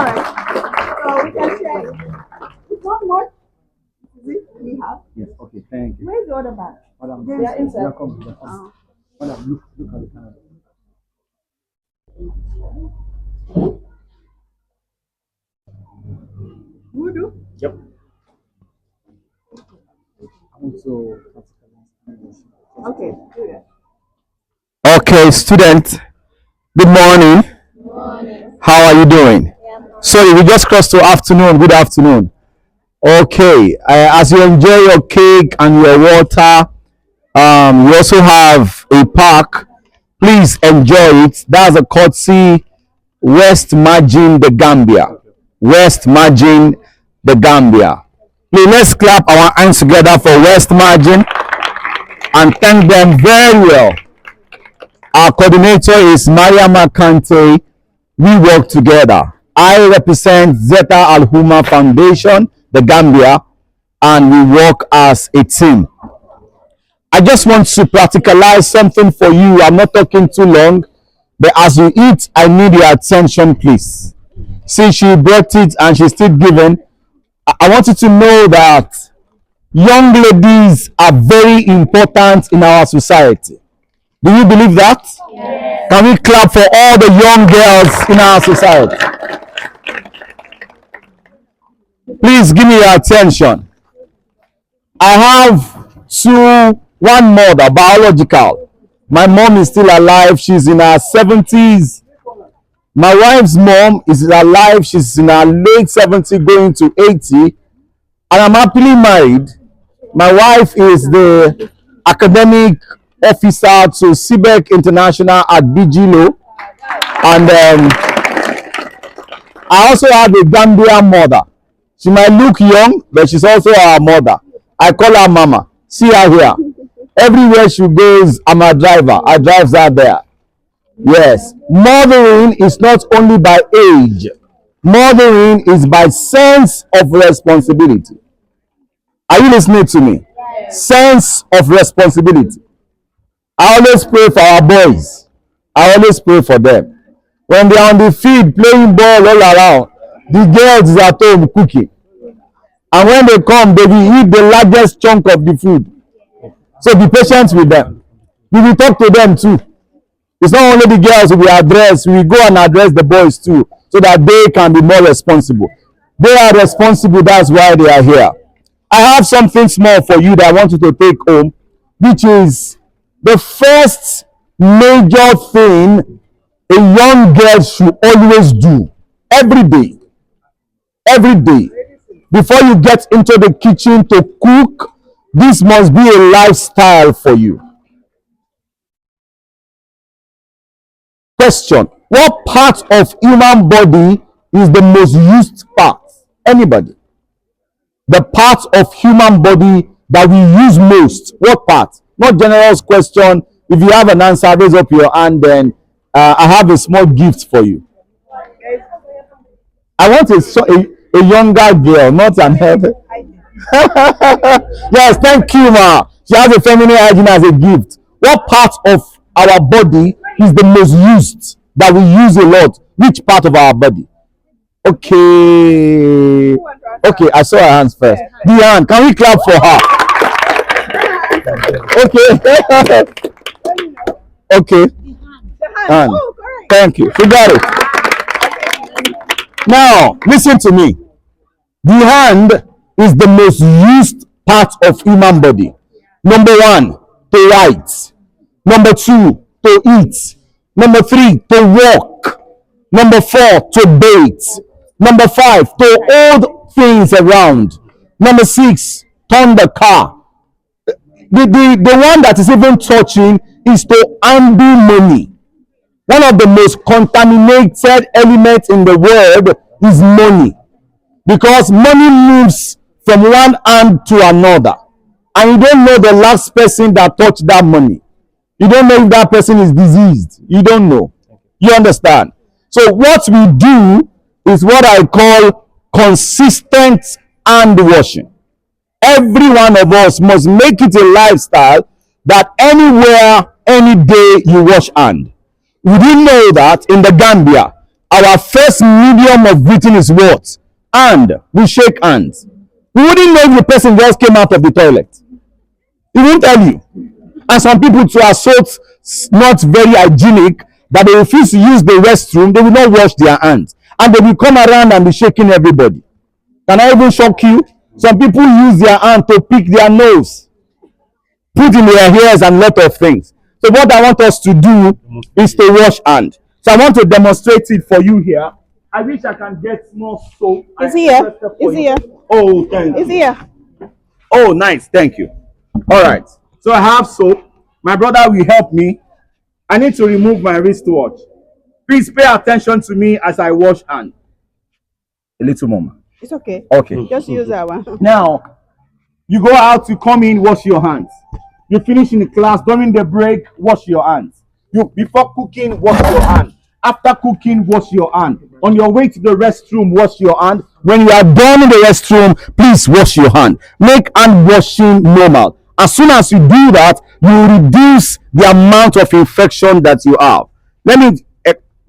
right. So we can share it. One more. Is it we have? Yes, okay, thank you. Where's the other bag? Madam, They are inside. they are coming. Oh. Yep. Okay. Okay, student. Good morning. How are you doing? Sorry, we just crossed to afternoon. Good afternoon. Okay. As you enjoy your cake and your water, you also have a park. Please enjoy it. That's a courtesy West Margin, the Gambia. West Margin, the Gambia. Please let's clap our hands together for West Margin and thank them very well. Our coordinator is Maria Makante. We work together. I represent Zeta Al Huma Foundation, the Gambia, and we work as a team. I just want to practicalize something for you. I'm not talking too long, but as you eat, I need your attention, please. See, she brought it and she's still giving. I want you to know that young ladies are very important in our society. Do you believe that? Yes. Can we clap for all the young girls in our society? Please give me your attention. I have one mother, biological. My mom is still alive. She's in her 70s. My wife's mom is alive. She's in her late 70s, going to 80. And I'm happily married. My wife is the academic officer to CBEC International at BGLO. And I also have a Gambian mother. She might look young, but she's also our mother. I call her Mama. See her here. Everywhere she goes, I'm a driver. I drive her there. Yes. Mothering is not only by age. Mothering is by sense of responsibility. Are you listening to me? Yes. Sense of responsibility. I always pray for our boys. I always pray for them. When they are on the field playing ball all around, the girls is at home cooking. And when they come, they will eat the largest chunk of the food. So be patient with them. We will talk to them too. It's not only the girls we address, we will go and address the boys too, so that they can be more responsible. They are responsible, that's why they are here. I have something small for you that I want you to take home, which is the first major thing a young girl should always do every day. Every day. Before you get into the kitchen to cook, this must be a lifestyle for you. Question: what part of human body is the most used part? Anybody? The part of human body that we use most. What part? Not general question. If you have an answer, raise up your hand. Then I have a small gift for you. I want a younger girl, not an elder. Yes, thank you, ma. She has a feminine hygiene as a gift. What part of our body is the most used, that we use a lot? Which part of our body? Okay. Okay, I saw her hands first. The hand. Can we clap for her? Okay. Okay. Hand. Thank you. You got it. Now, listen to me. The hand is the most used part of human body. Number one, to write. Number two, to eat. Number three, to walk. Number four, to bathe. Number five, to hold things around. Number six, turn the car. The one that is even touching is to handle money. One of the most contaminated elements in the world is money, because money moves from one hand to another, and you don't know the last person that touched that money. You don't know if that person is diseased. You don't know. You understand? So what we do is what I call consistent hand washing. Every one of us must make it a lifestyle that anywhere, any day you wash hand. We didn't know that in the Gambia, our first medium of greeting is what? Hand. We shake hands. We wouldn't know if the person just came out of the toilet. He won't tell you. And some people to assault not very hygienic, that they refuse to use the restroom, they will not wash their hands. And they will come around and be shaking everybody. Can I even shock you? Some people use their hand to pick their nose, put in their hairs, and a lot of things. So what I want us to do is to wash hand. So I want to demonstrate it for you here. I wish I can get more soap. Is here? Is here? Oh, thank you. Is here? Oh, nice. Thank you. All right. So I have soap. My brother will help me. I need to remove my wristwatch. Please pay attention to me as I wash hand. A little more. It's okay. Okay. Just use that one. Now, you go out, you come in, wash your hands. You finish in the class, during the break, wash your hands. You before cooking, wash your hand. After cooking, wash your hand. On your way to the restroom, wash your hand. When you are done in the restroom, please wash your hand. Make hand washing normal. As soon as you do that, you reduce the amount of infection that you have. Let me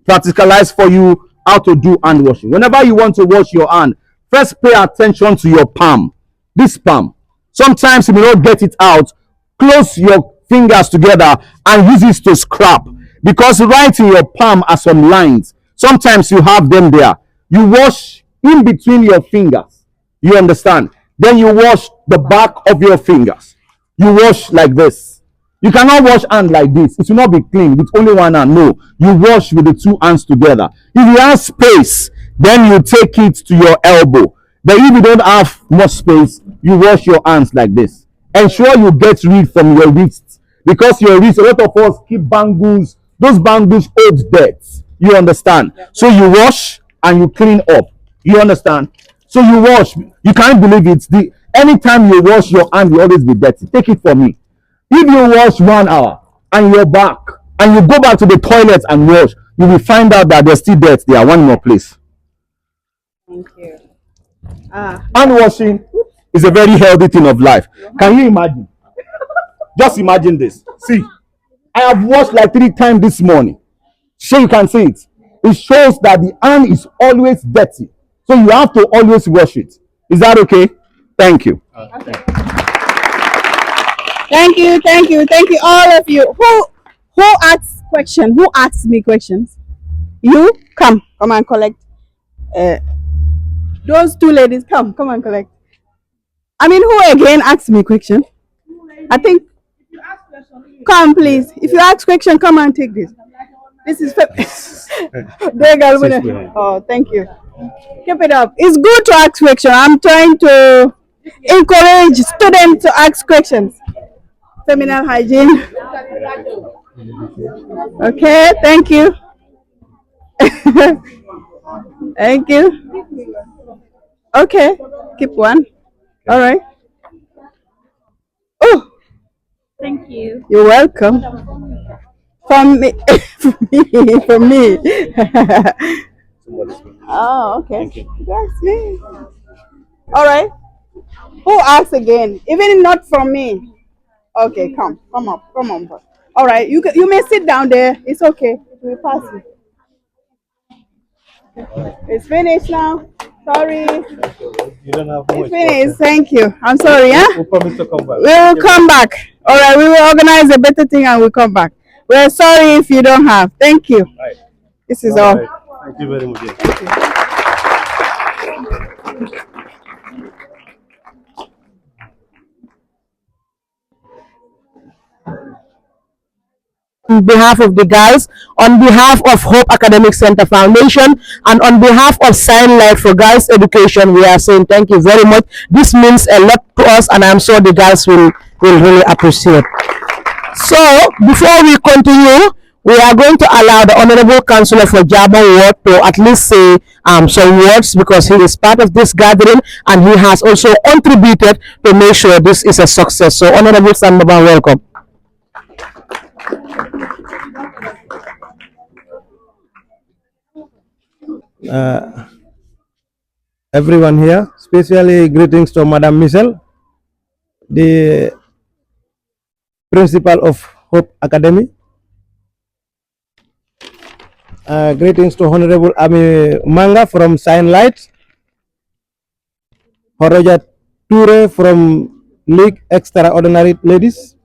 practicalize for you how to do hand washing. Whenever you want to wash your hand, first pay attention to your palm. This palm. Sometimes you may not get it out. Close your fingers together and use it to scrap, because right in your palm are some lines. Sometimes you have them there. You wash in between your fingers. You understand? Then you wash the back of your fingers. You wash like this. You cannot wash hand like this. It will not be clean with only one hand. No, you wash with the two hands together. If you have space, then you take it to your elbow. But if you don't have much space, you wash your hands like this. Ensure you get rid from your wrists, because your wrists, a lot of us keep bangles. Those bangles hold dirt. You understand? So you wash and you clean up. You understand? So you wash. You can't believe it. Anytime you wash, your hand will always be dirty. Take it from me. If you wash 1 hour and you're back and you go back to the toilet and wash, you will find out that there's still dirt there. One more place. Thank you. Hand washing is a very healthy thing of life. Can you imagine? Just imagine this. See, I have washed like 3 times this morning. Sure, you can see it. It shows that the hand is always dirty. So you have to always wash it. Is that okay? Thank you. Thank you, thank you, thank you, all of you. Who asks question? Who asks me questions? You come and collect. Those two ladies, come and collect. I mean, who again asked me question? I think. Come, please. If you ask question, come and take this. This is. There, girl. Oh, thank you. Keep it up. It's good to ask question. I'm trying to encourage students to ask questions. Feminine hygiene. Okay, thank you. Thank you. Okay, keep one. All right. Oh, Thank you. you're welcome. From me, from me. Oh, okay. That's me. All right. Who asks again? Even not from me. Okay, come up, come on. All right, you may sit down there. It's okay. We'll pass you. It's finished now. Sorry. You don't have It's much. finished. Thank you. I'm sorry, huh? We promise to come back. We will come back. All right, we will organize a better thing and we'll come back. We're sorry if you don't have. Thank you. Right. This is all. Right. Thank you very much. On behalf of the girls, on behalf of Hope Academic Center Foundation, and on behalf of Sign Light for Girls Education, we are saying thank you very much. This means a lot to us, and I'm sure the girls will really appreciate. So, before we continue, we are going to allow the Honorable Councillor for Jaba Ward to at least say some words, because he is part of this gathering and he has also contributed to make sure this is a success. So, Honorable Sandaba, welcome. Everyone here, especially greetings to Madam Michelle, the principal of Hope Academy. Greetings to Honorable Ami Manga from Sign Light, Horoja Ture from League Extraordinary Ladies,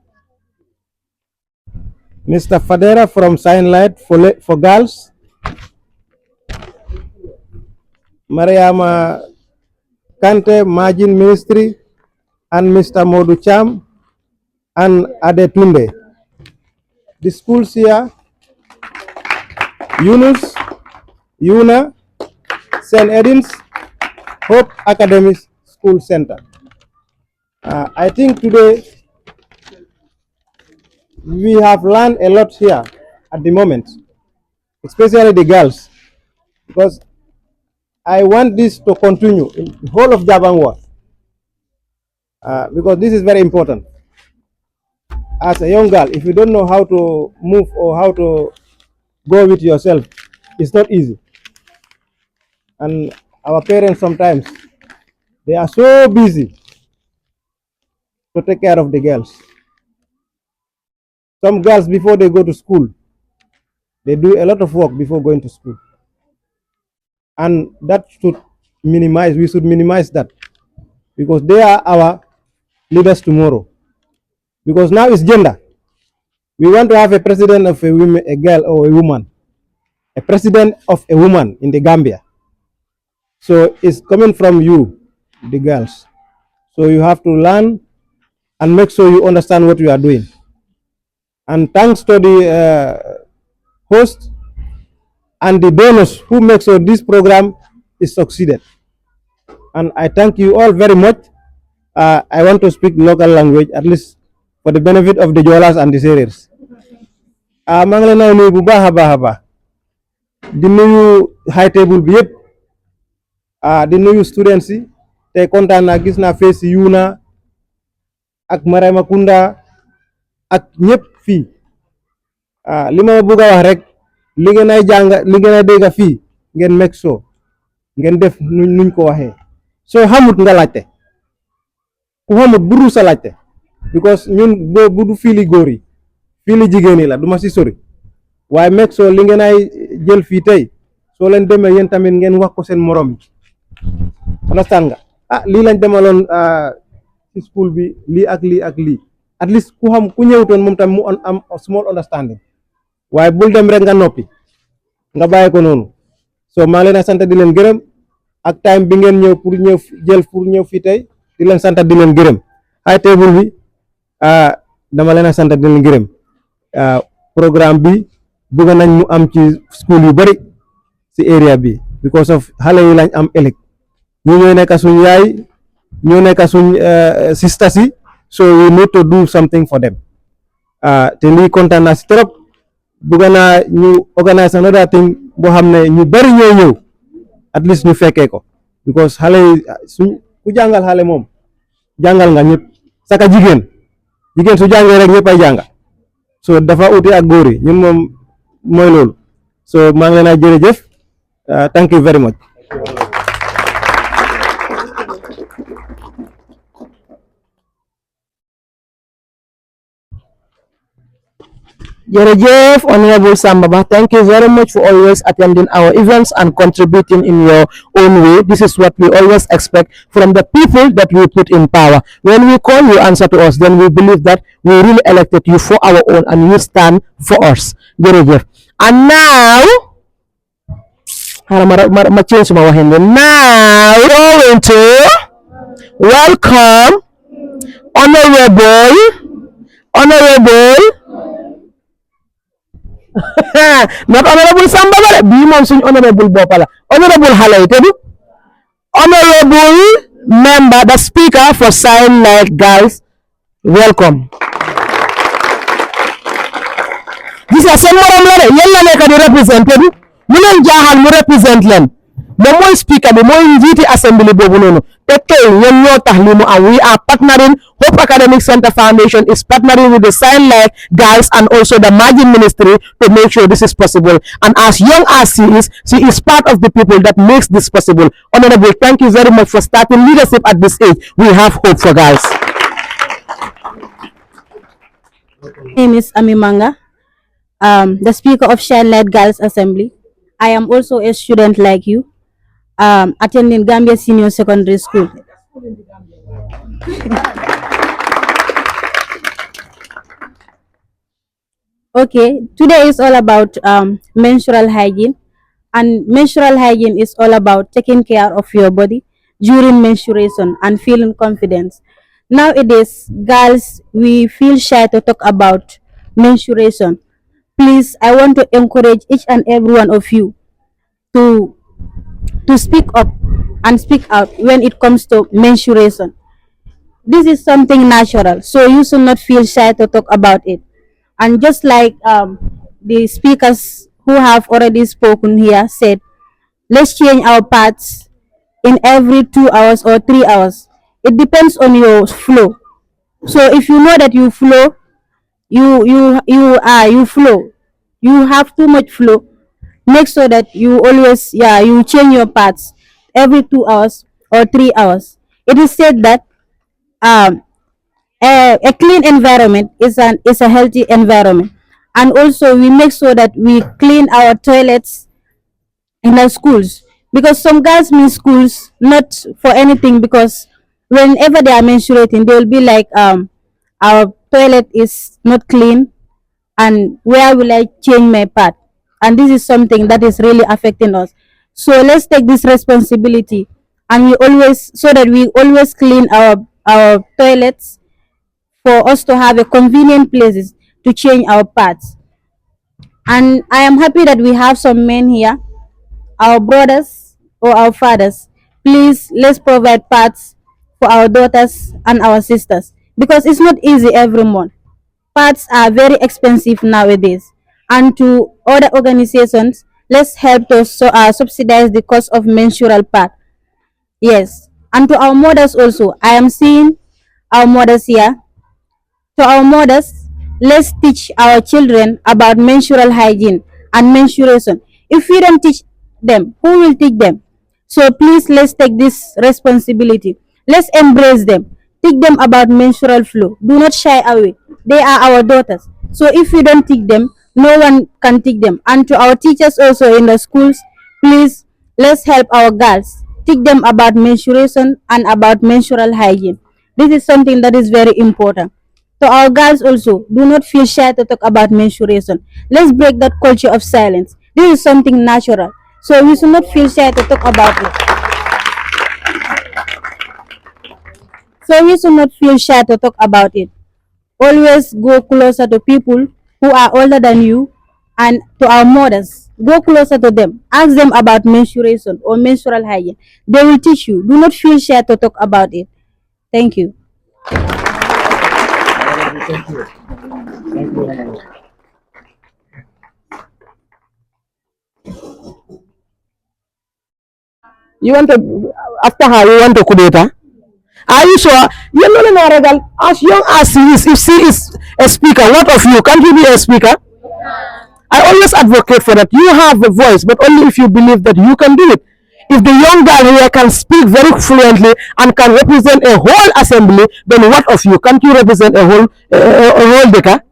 Mr. Fadera from Signlight for girls, Mariama Kante, Margin Ministry, and Mr. Modu Cham and Ade Tunde. The schools here, Yunus, Yuna, St. Edin's, Hope Academy School Center. I think today we have learned a lot here at the moment, especially the girls, because I want this to continue in the whole of Jabangwa, because this is very important. As a young girl, if you don't know how to move or how to go with yourself, it's not easy. And our parents sometimes, they are so busy to take care of the girls. Some girls, before they go to school, they do a lot of work before going to school. And that should minimize, we should minimize that, because they are our leaders tomorrow. Because now it's gender. We want to have a president of a woman, a girl or a woman, a president of a woman in the Gambia. So it's coming from you, the girls. So you have to learn and make sure you understand what you are doing. And thanks to the host and the donors who make sure this program is succeeded. And I thank you all very much. I want to speak local language, at least for the benefit of the Jolas and the Serers. Maa ngi leen a nuyu bu baax a baax a baax di nuyu high table bi yëpp di nuyu students yi tey kontaan naa gis naa face Yuna ak Marema Kunda ak ñëpp fii li ma bëgg a wax rek li ngeen ay jàng li ngeen ay dégg fii ngeen make sure ngeen def nuñ ko waxee soo xamut nga laajte ku xamut bu ruus a laajte because ñun bu du fii li góor yi fii li jigéen yi la duma si sori waaye make sure li ngeen ay jël fii tey soo leen demee yéen tamit ngeen wax ko seen morom yi understand nga lii lañ demaloon ci school bi lii ak lii ak lii at least ku xam ku ñëwutoon moom tamit mu am small understanding waaye bul dem rek nga noppi nga bàyyi ko noonu so maa ngi leen a sant di leen gërëm ak time bi ngeen ñëw pour ñëw fii tey di leen sant di leen gërëm high table bi dama leen a sant di leen gërëm programme bi bëgg nañ mu am ci school yu bari ci area bi because of xale yi lañ am ëllëg ñu ñooy nekk suñ yaay ñoo nekk suñ sisters yi so we need to do something for them te lii kontaan naa si trop bëgg naa ñu organise another thing boo xam ne ñu bari ñoo ñëw at least ñu fekkee ko because xale yi suñ ku jàngal xale moom jàngal nga ñëpp saka jigéen su jàngee rek ñëpp ay jànga so dafa uti ak góor yi ñun moom mooy loolu so maa ngi leen a jërëjëf thank you very much. Jerejef, Honorable Sambaba, thank you very much for always attending our events and contributing in your own way. This is what we always expect from the people that we put in power. When we call, you answer to us, then we believe that we really elected you for our own and you stand for us. Jerejef. And now, now going to welcome Honorable not Honorable Sambaba, be moom suñ honorable bopp la honorable xale yi te du honorable member the speaker for Sign Like Girls, welcome. gis nga seen morom la de yéen la nekk di représenté du mu leen jaaxal mu represent leen moom mooy speaker bi mooy njiiti assembly boobu noonu te tey ñoom ñoo tax li mu am. We are partnering, Hope Academic Center Foundation is partnering with the Sign Like Girls and also the Margin Ministry to make sure this is possible. And as young as she is part of the people that makes this possible. Honorable, thank you very much for starting leadership at this age. We have hope for girls. My name is Ami Manga, the speaker of Shine Light Girls Assembly. I am also a student like you, attending Gambia Senior Secondary School. Okay, today is all about menstrual hygiene, and menstrual hygiene is all about taking care of your body during menstruation and feeling confidence. Nowadays, girls, we feel shy to talk about menstruation. Please, I want to encourage each and every one of you to speak up and speak out when it comes to menstruation. This is something natural, so you should not feel shy to talk about it. And just like the speakers who have already spoken here said, let's change our paths in every 2 hours or 3 hours. It depends on your flow. So if you know that you flow, you flow, you have too much flow, make sure that you always, yeah, you change your paths every 2 hours or 3 hours. It is said that um a clean environment is a healthy environment. And also we make sure that we clean our toilets in our schools, because some girls miss schools not for anything, because whenever they are menstruating they will be like, our toilet is not clean, and where will I change my part? And this is something that is really affecting us. So let's take this responsibility, and we always, so that we always clean our toilets, for us to have a convenient places to change our parts. And I am happy that we have some men here, our brothers or our fathers. Please, let's provide parts for our daughters and our sisters, because it's not easy every month. Parts are very expensive nowadays. And to other organizations, let's help to subsidize the cost of menstrual pad. Yes. And to our mothers also, I am seeing our mothers here. To our mothers, let's teach our children about menstrual hygiene and menstruation. If we don't teach them, who will teach them? So please, let's take this responsibility. Let's embrace them. Teach them about menstrual flow. Do not shy away. They are our daughters. So if we don't teach them, no one can teach them. And to our teachers also in the schools, please, let's help our girls. Teach them about menstruation and about menstrual hygiene. This is something that is very important. To our girls also, do not feel shy to talk about menstruation. Let's break that culture of silence. This is something natural. So we should not feel shy to talk about it. So we should not feel shy to talk about it. Always go closer to people who are older than you, and to our mothers. Go closer to them. Ask them about menstruation or menstrual hygiene. They will teach you. Do not feel shy to talk about it. Thank you. You want to, after her, you want to kudeta? Are you sure? You know, Naragal, as young as she is, if she is a speaker, what of you? Can't you be a speaker? I always advocate for that. You have a voice, but only if you believe that you can do it. If the young girl here can speak very fluently and can represent a whole assembly, then what of you? Can't you represent a whole Decca?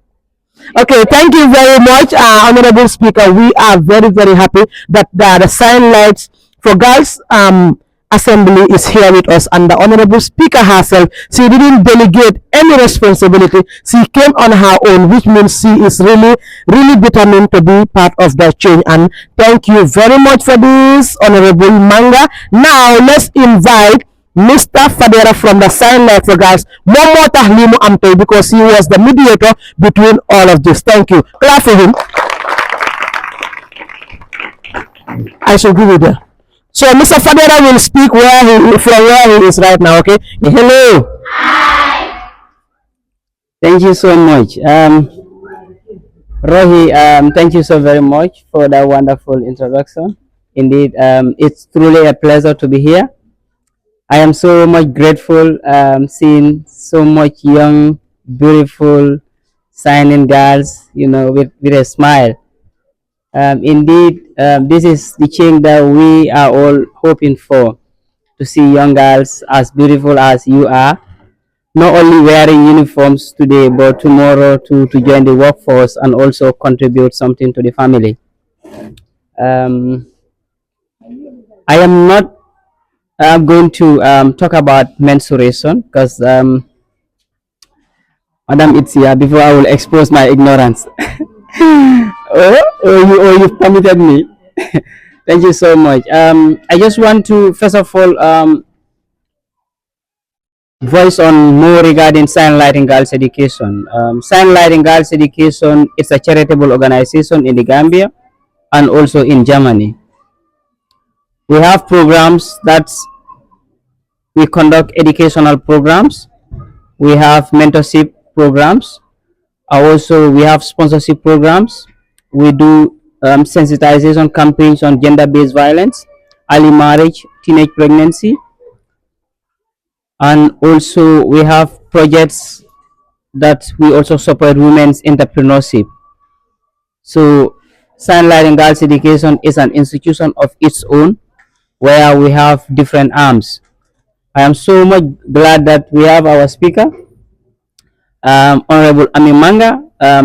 Okay, thank you very much, Honorable Speaker. We are very, very happy that the sign lights for girls assembly is here with us, and the Honorable Speaker herself, she didn't delegate any responsibility. She came on her own, which means she is really, really determined to be part of the change. And thank you very much for this, Honorable Manga. Now, let's invite Mr. Fadera from the Sign Language Guys, Momo Tahlimu Amte, because he was the mediator between all of this. Thank you. Clap for him. I should give you there. So Mr. Fadera will speak from where he is right now, okay? Hello. Hi. Thank you so much. Rohi, thank you so very much for that wonderful introduction. Indeed, it's truly a pleasure to be here. I am so much grateful seeing so much young, beautiful, signing girls, with a smile. Indeed, this is the change that we are all hoping for, to see young girls as beautiful as you are, not only wearing uniforms today, but tomorrow to join the workforce and also contribute something to the family. Um, I am not going to talk about menstruation because Madam, it's here before I will expose my ignorance. You've permitted me. Thank you so much. I just want to first of all voice on more regarding Sunlight in Girls Education. Sunlight in Girls Education is a charitable organization in the Gambia and also in Germany. We have programs that we conduct educational programs. We have mentorship programs. Also, we have sponsorship programs. We do sensitization campaigns on gender-based violence, early marriage, teenage pregnancy, and also we have projects that we also support women's entrepreneurship. So, Sunlight and Girls Education is an institution of its own where we have different arms. I am so much glad that we have our speaker, Honorable Amimanga.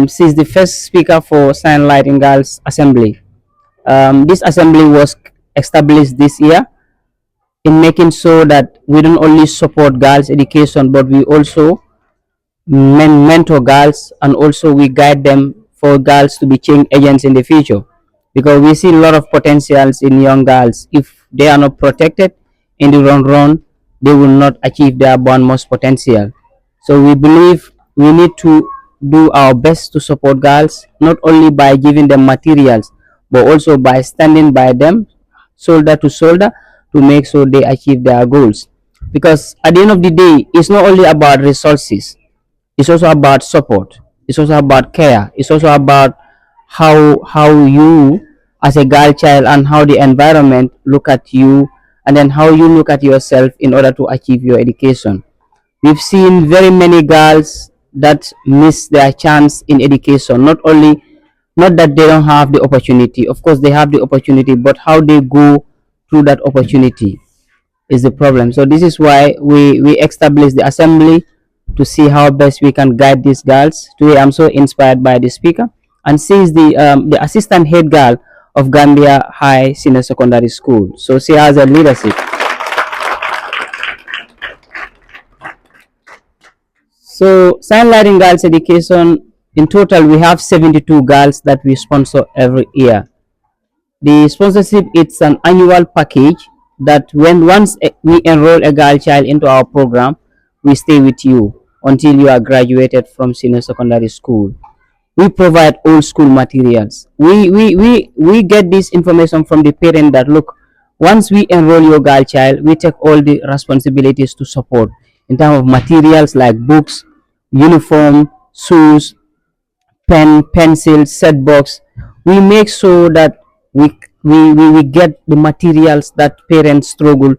She is the first speaker for Sunlight and Girls Assembly. This assembly was established this year in making sure that we don't only support girls' education, but we also mentor girls and also we guide them for girls to be change agents in the future, because we see a lot of potentials in young girls. If they are not protected in the long run, they will not achieve their born most potential. So we believe we need to do our best to support girls, not only by giving them materials, but also by standing by them shoulder to shoulder to make sure they achieve their goals. Because at the end of the day, it's not only about resources, it's also about support, it's also about care, it's also about how you as a girl child and how the environment look at you, and then how you look at yourself in order to achieve your education. We've seen very many girls that miss their chance in education. Not only, not that they don't have the opportunity, of course they have the opportunity, but how they go through that opportunity is the problem. So this is why we established the assembly to see how best we can guide these girls. Today I'm so inspired by the speaker, and she is the assistant head girl of Gambia High Senior Secondary School. So she has a leadership. So Sunlight in Girls Education, in total we have 72 girls that we sponsor every year. The sponsorship, it's an annual package that when once we enroll a girl child into our program, we stay with you until you are graduated from senior secondary school. We provide old school materials. We get this information from the parent that look, once we enroll your girl child, we take all the responsibilities to support in terms of materials like books, uniform, shoes, pen, pencil, set box. We make sure that we get the materials that parents struggle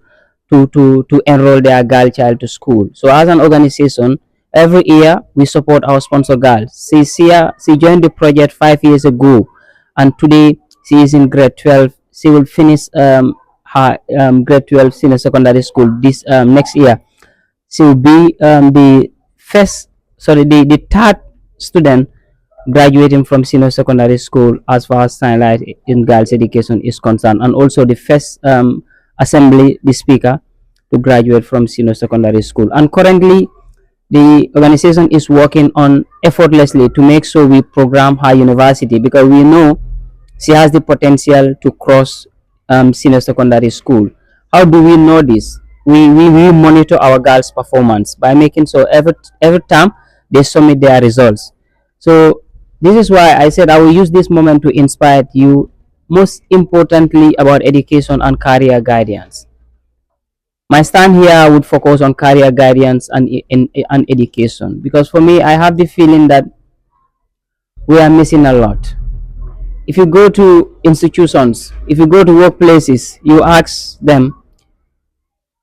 to enroll their girl child to school. So as an organization, every year we support our sponsor girls. She joined the project 5 years ago, and today she is in grade 12. She will finish her grade 12 senior secondary school this next year. She will be the third student graduating from senior secondary school as far as Sunlight in Girls Education is concerned, and also the first assembly, the speaker, to graduate from senior secondary school. And currently, the organization is working on effortlessly to make sure we program her university, because we know she has the potential to cross senior secondary school. How do we know this? We monitor our girls' performance by making sure every time they submit their results. So this is why I said I will use this moment to inspire you, most importantly about education and career guidance. My stand here would focus on career guidance and education, because for me, I have the feeling that we are missing a lot. If you go to institutions, if you go to workplaces, you ask them,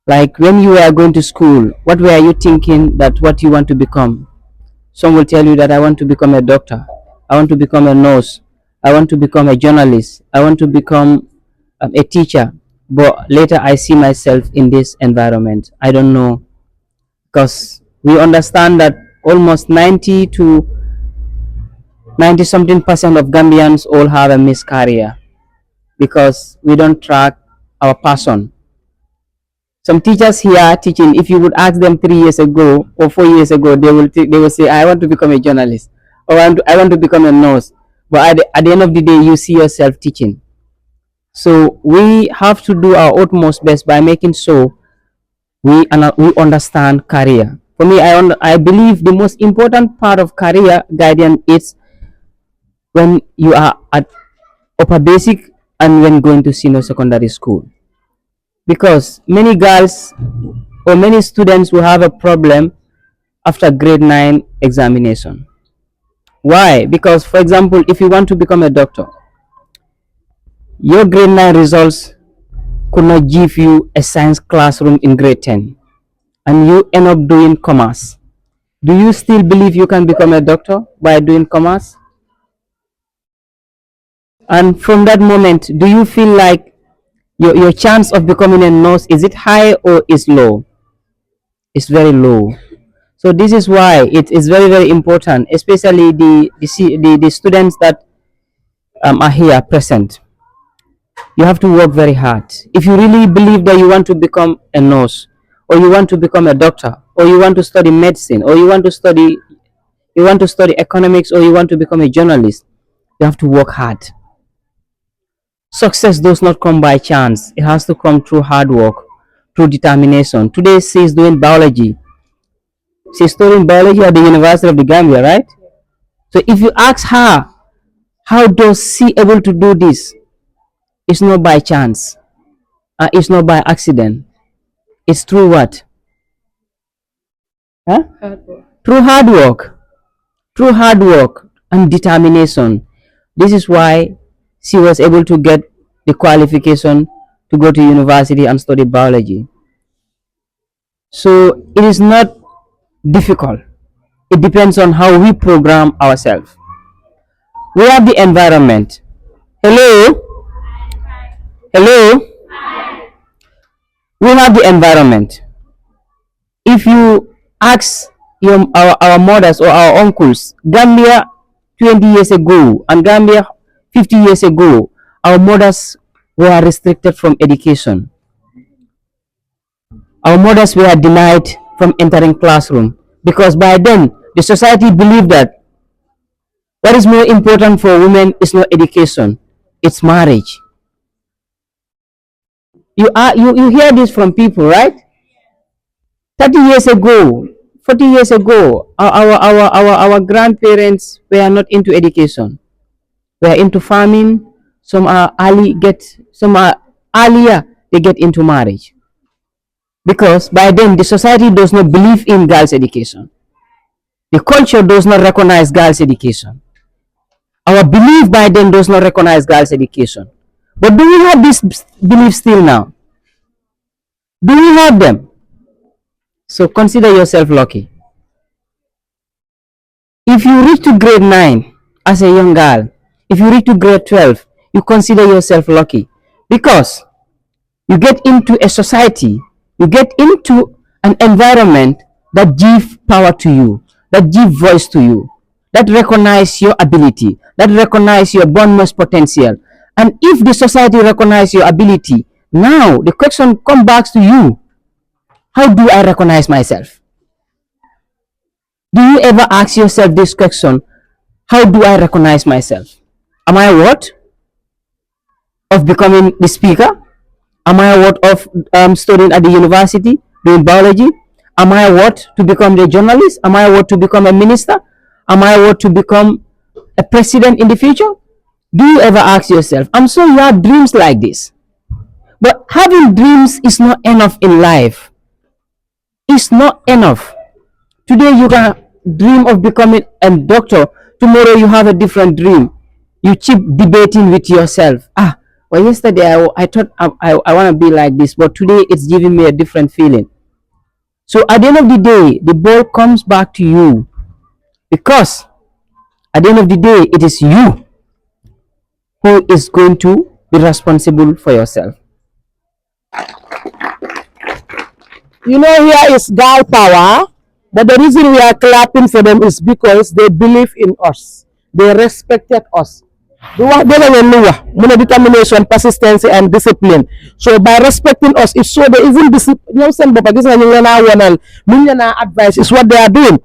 like, when you were going to school, what were you thinking that what you want to become? Some will tell you that I want to become a doctor, I want to become a nurse, I want to become a journalist, I want to become a teacher. But later I see myself in this environment. I don't know, because we understand that almost 90 something percent of Gambians all have a missed career because we don't track our passion. Some teachers here teaching, if you would ask them 3 years ago or 4 years ago, they will say, I want to become a journalist, or I want to become a nurse. but at the end of the day, you see yourself teaching. So we have to do our utmost best by making sure we understand career. For me, I believe the most important part of career guidance is when you are at upper basic and when going to senior secondary school, because many girls or many students will have a problem after grade 9 examination. Why? Because, for example, if you want to become a doctor, your grade 9 results could not give you a science classroom in grade 10, and you end up doing commerce. Do you still believe you can become a doctor by doing commerce? And from that moment, do you feel like your chance of becoming a nurse, is it high or is low? It's very low. So this is why it is very, very important, especially the students that are here present. You have to work very hard. If you really believe that you want to become a nurse, or you want to become a doctor, or you want to study medicine, or you want to study economics, or you want to become a journalist, you have to work hard. Success does not come by chance. It has to come through hard work, through determination. Today she's doing biology. She's studying biology at the University of the Gambia, right? So if you ask her, how does she able to do this? It's not by chance. It's not by accident. It's through what? Huh? Through hard work. Through hard work and determination. This is why she was able to get the qualification to go to university and study biology. So it is not difficult. It depends on how we program ourselves. We have the environment. Hello? Hello? We have the environment. If you ask our mothers or our uncles, Gambia 20 years ago and Gambia 50 years ago, our mothers were restricted from education. Our mothers were denied from entering classroom, because by then the society believed that what is more important for women is not education, it's marriage. You hear this from people, right? 30 years ago, 40 years ago, our grandparents were not into education. They are into farming. Some are earlier they get into marriage, because by then the society does not believe in girls' education. The culture does not recognize girls' education. Our belief by then does not recognize girls' education. But do we have this belief still now? Do we have them? So consider yourself lucky. If you reach to grade 9 as a young girl, if you reach to grade 12, you consider yourself lucky, because you get into a society, you get into an environment that give power to you, that give voice to you, that recognize your ability, that recognize your boundless potential. And if the society recognize your ability, now the question comes back to you. How do I recognize myself? Do you ever ask yourself this question? How do I recognize myself? Am I what? Of becoming the speaker? Am I what of studying at the university, doing biology? Am I what to become the journalist? Am I what to become a minister? Am I what to become a president in the future? Do you ever ask yourself? I'm sure you have dreams like this. But having dreams is not enough in life. It's not enough. Today you can dream of becoming a doctor. Tomorrow you have a different dream. You keep debating with yourself. Well, yesterday I thought I want to be like this, but today it's giving me a different feeling. So at the end of the day, the ball comes back to you, because at the end of the day, it is you who is going to be responsible for yourself. You know, here is girl power, but the reason we are clapping for them is because they believe in us. They respected us. Determination, persistency, and discipline. So by respecting us, it shows they even advice is what they are doing.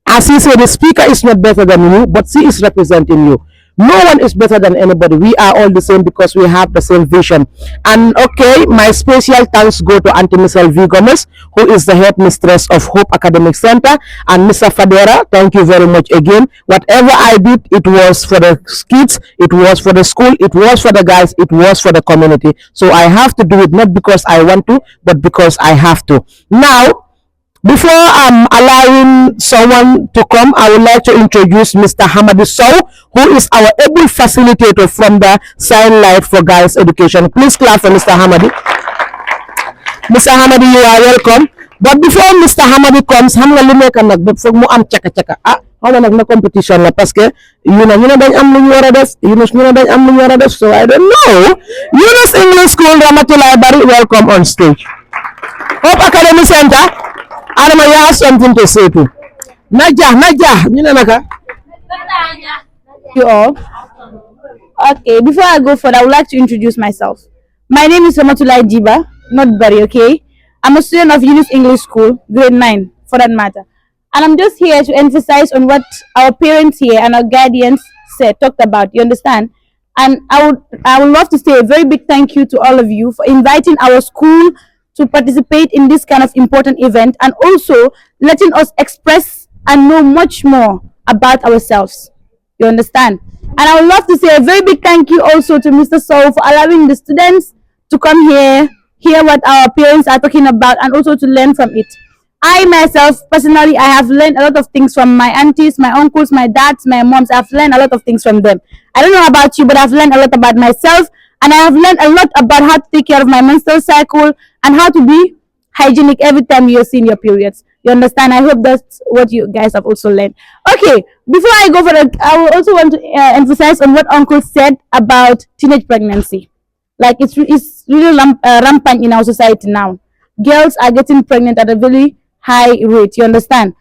As he said, the speaker is not better than you, but she is representing you. No one is better than anybody. We are all the same because we have the same vision. And okay, my special thanks go to Auntie Michelle V. Gomez, who is the head mistress of Hope Academic Center, and Mr. Fadera. Thank you very much again. Whatever I did, it was for the kids, it was for the school, it was for the guys, it was for the community. So I have to do it not because I want to, but because I have to. Now, before allowing someone to come, I would like to introduce Mr. Hamadi Sow, who is our able facilitator from the Sign Light for Girls Education. Please clap for Mr. Hamadi. Mr. Hamadi, you are welcome. But before Mr. Hamadi comes, xam nga li nekk nag ba foog mu am caka-caka xam nga nag na competition la parce que ñu ne dañ am lu ñu war a def Yunus ñu ne dañ am lu ñu war a def, so I don't know. Yunus English School Ramatulaye Bari, welcome on stage. Hope Academy Center, Adama, you have something to say too. Naja, you know naka. You all. Okay, before I go further, I would like to introduce myself. My name is Ramatulai Jiba, not Barry, okay? I'm a student of Yunus English School, grade 9, for that matter. And I'm just here to emphasize on what our parents here and our guardians talked about, you understand? And I would love to say a very big thank you to all of you for inviting our school to participate in this kind of important event, and also letting us express and know much more about ourselves. You understand? And I would love to say a very big thank you also to Mr. Sow for allowing the students to come here, hear what our parents are talking about, and also to learn from it. I myself, personally, I have learned a lot of things from my aunties, my uncles, my dads, my moms. I've learned a lot of things from them. I don't know about you, but I've learned a lot about myself, and I have learned a lot about how to take care of my menstrual cycle and how to be hygienic every time you're seeing your periods. You understand? I hope that's what you guys have also learned. Okay, before I go for that, I will also want to emphasize on what Uncle said about teenage pregnancy. Like it's really rampant in our society now. Girls are getting pregnant at a very high rate. You understand?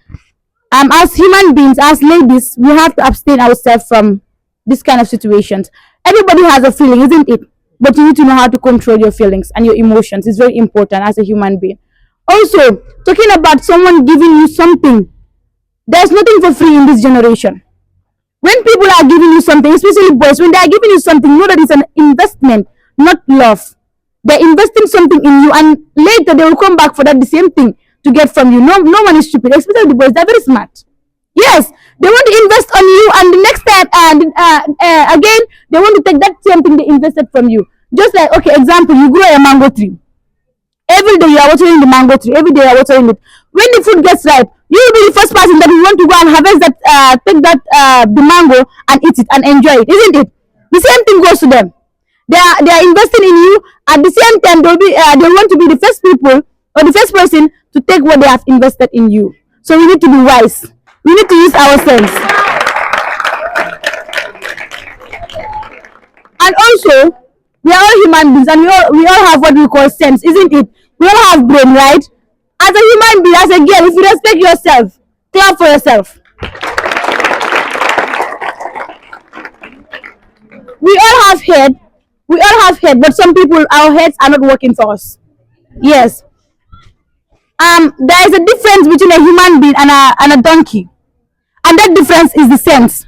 As human beings, as ladies, we have to abstain ourselves from this kind of situations. Everybody has a feeling, isn't it? But you need to know how to control your feelings and your emotions. It's very important as a human being. Also, talking about someone giving you something, there's nothing for free in this generation. When people are giving you something, especially boys, when they are giving you something, know that it's an investment, not love. They're investing something in you, and later they will come back for that the same thing to get from you. No one is stupid, especially the boys. They're very smart. Yes, they want to invest on you, and the next time, again, they want to take that same thing they invested from you. Just like, okay, example, you grow a mango tree. Every day you are watering the mango tree. Every day you are watering it. When the fruit gets ripe, you will be the first person that will want to go and harvest that, take that the mango and eat it and enjoy it, isn't it? The same thing goes to them. They are investing in you. At the same time, they want to be the first people or the first person to take what they have invested in you. So we need to be wise. We need to use our sense. And also, we are all human beings, and we all have what we call sense, isn't it? We all have brain, right? As a human being, as a girl, if you respect yourself, clap for yourself. We all have head, but some people, our heads are not working for us. Yes. There is a difference between a human being and a donkey, and that difference is the sense.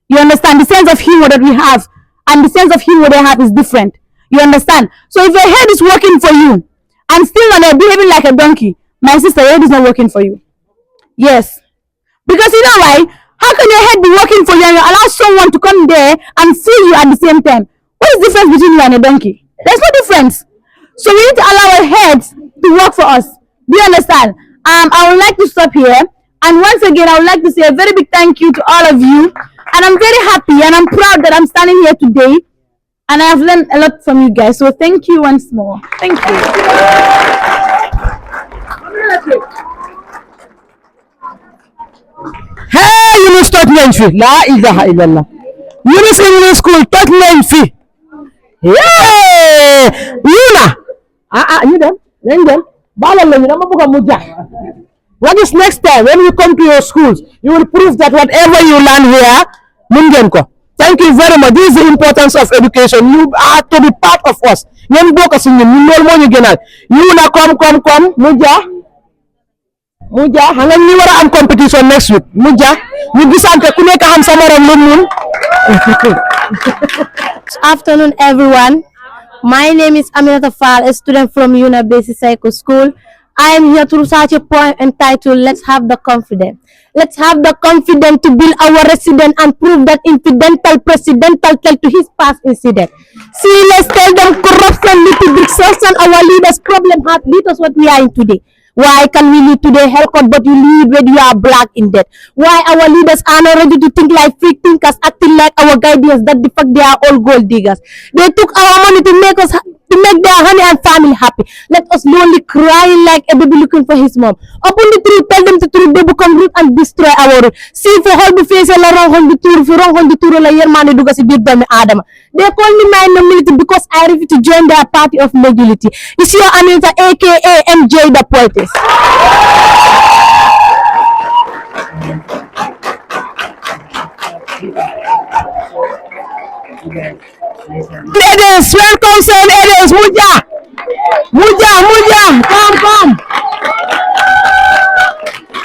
You understand? The sense of humor that we have and the sense of humor they have is different. You understand? So if your head is working for you and still not behaving like a donkey, my sister, your head is not working for you. Yes. Because you know why? How can your head be working for you and you allow someone to come there and fool you at the same time? What is the difference between you and a donkey? There's no difference. So we need to allow our heads to work for us. Do you understand? I would like to stop here. And once again, I would like to say a very big thank you to all of you. And I'm very happy and I'm proud that I'm standing here today. And I have learned a lot from you guys. So thank you once more. Thank you. Hey, Yunus toj nañ fi la ilaha illallah. Yunus English School toj nañ fi. Yeah, ñu dem nañ dem balal lañu dama bëgg mu jax. What is next time when you come to your schools, you will prove that whatever you learn here, mun ngeen ko. Thank you very much. This is the importance of education. You are to be part of us. Ngeen bokk ci ñun lool mo ñu gënal. You na come mu ja xam nga ñu war a am competition next week mu ja ñu gisante ku nekk xam sa morom lu mun Afternoon, everyone. My name is Aminata Fall, a student from Una Basic Psycho School. I am here to recite a poem entitled Let's Have the Confidence. Let's have the confidence to build our resident and prove that incidental precedental tell to his past incident. See, let's tell them corruption, little exhaustion, our leaders' problem has lead us what we are in today. Why can we lead today haircut but you lead when you are black in debt? Why our leaders are not ready to think like free thinkers, acting like our guardians that the fact they are all gold diggers. They took our money to make us to make their honey and family happy. Let us lonely crying like a baby looking for his mom. Open the truth, tell them the truth, they become root and destroy our root. See for all the face la wrong on the tour, for wrong on the tour la yermane duga si bir doomi Adama. They call me my nobility because I refuse to join their party of nobility. Is your Anita aka MJ the poetess. Ladies, welcome some ladies, Muja, come.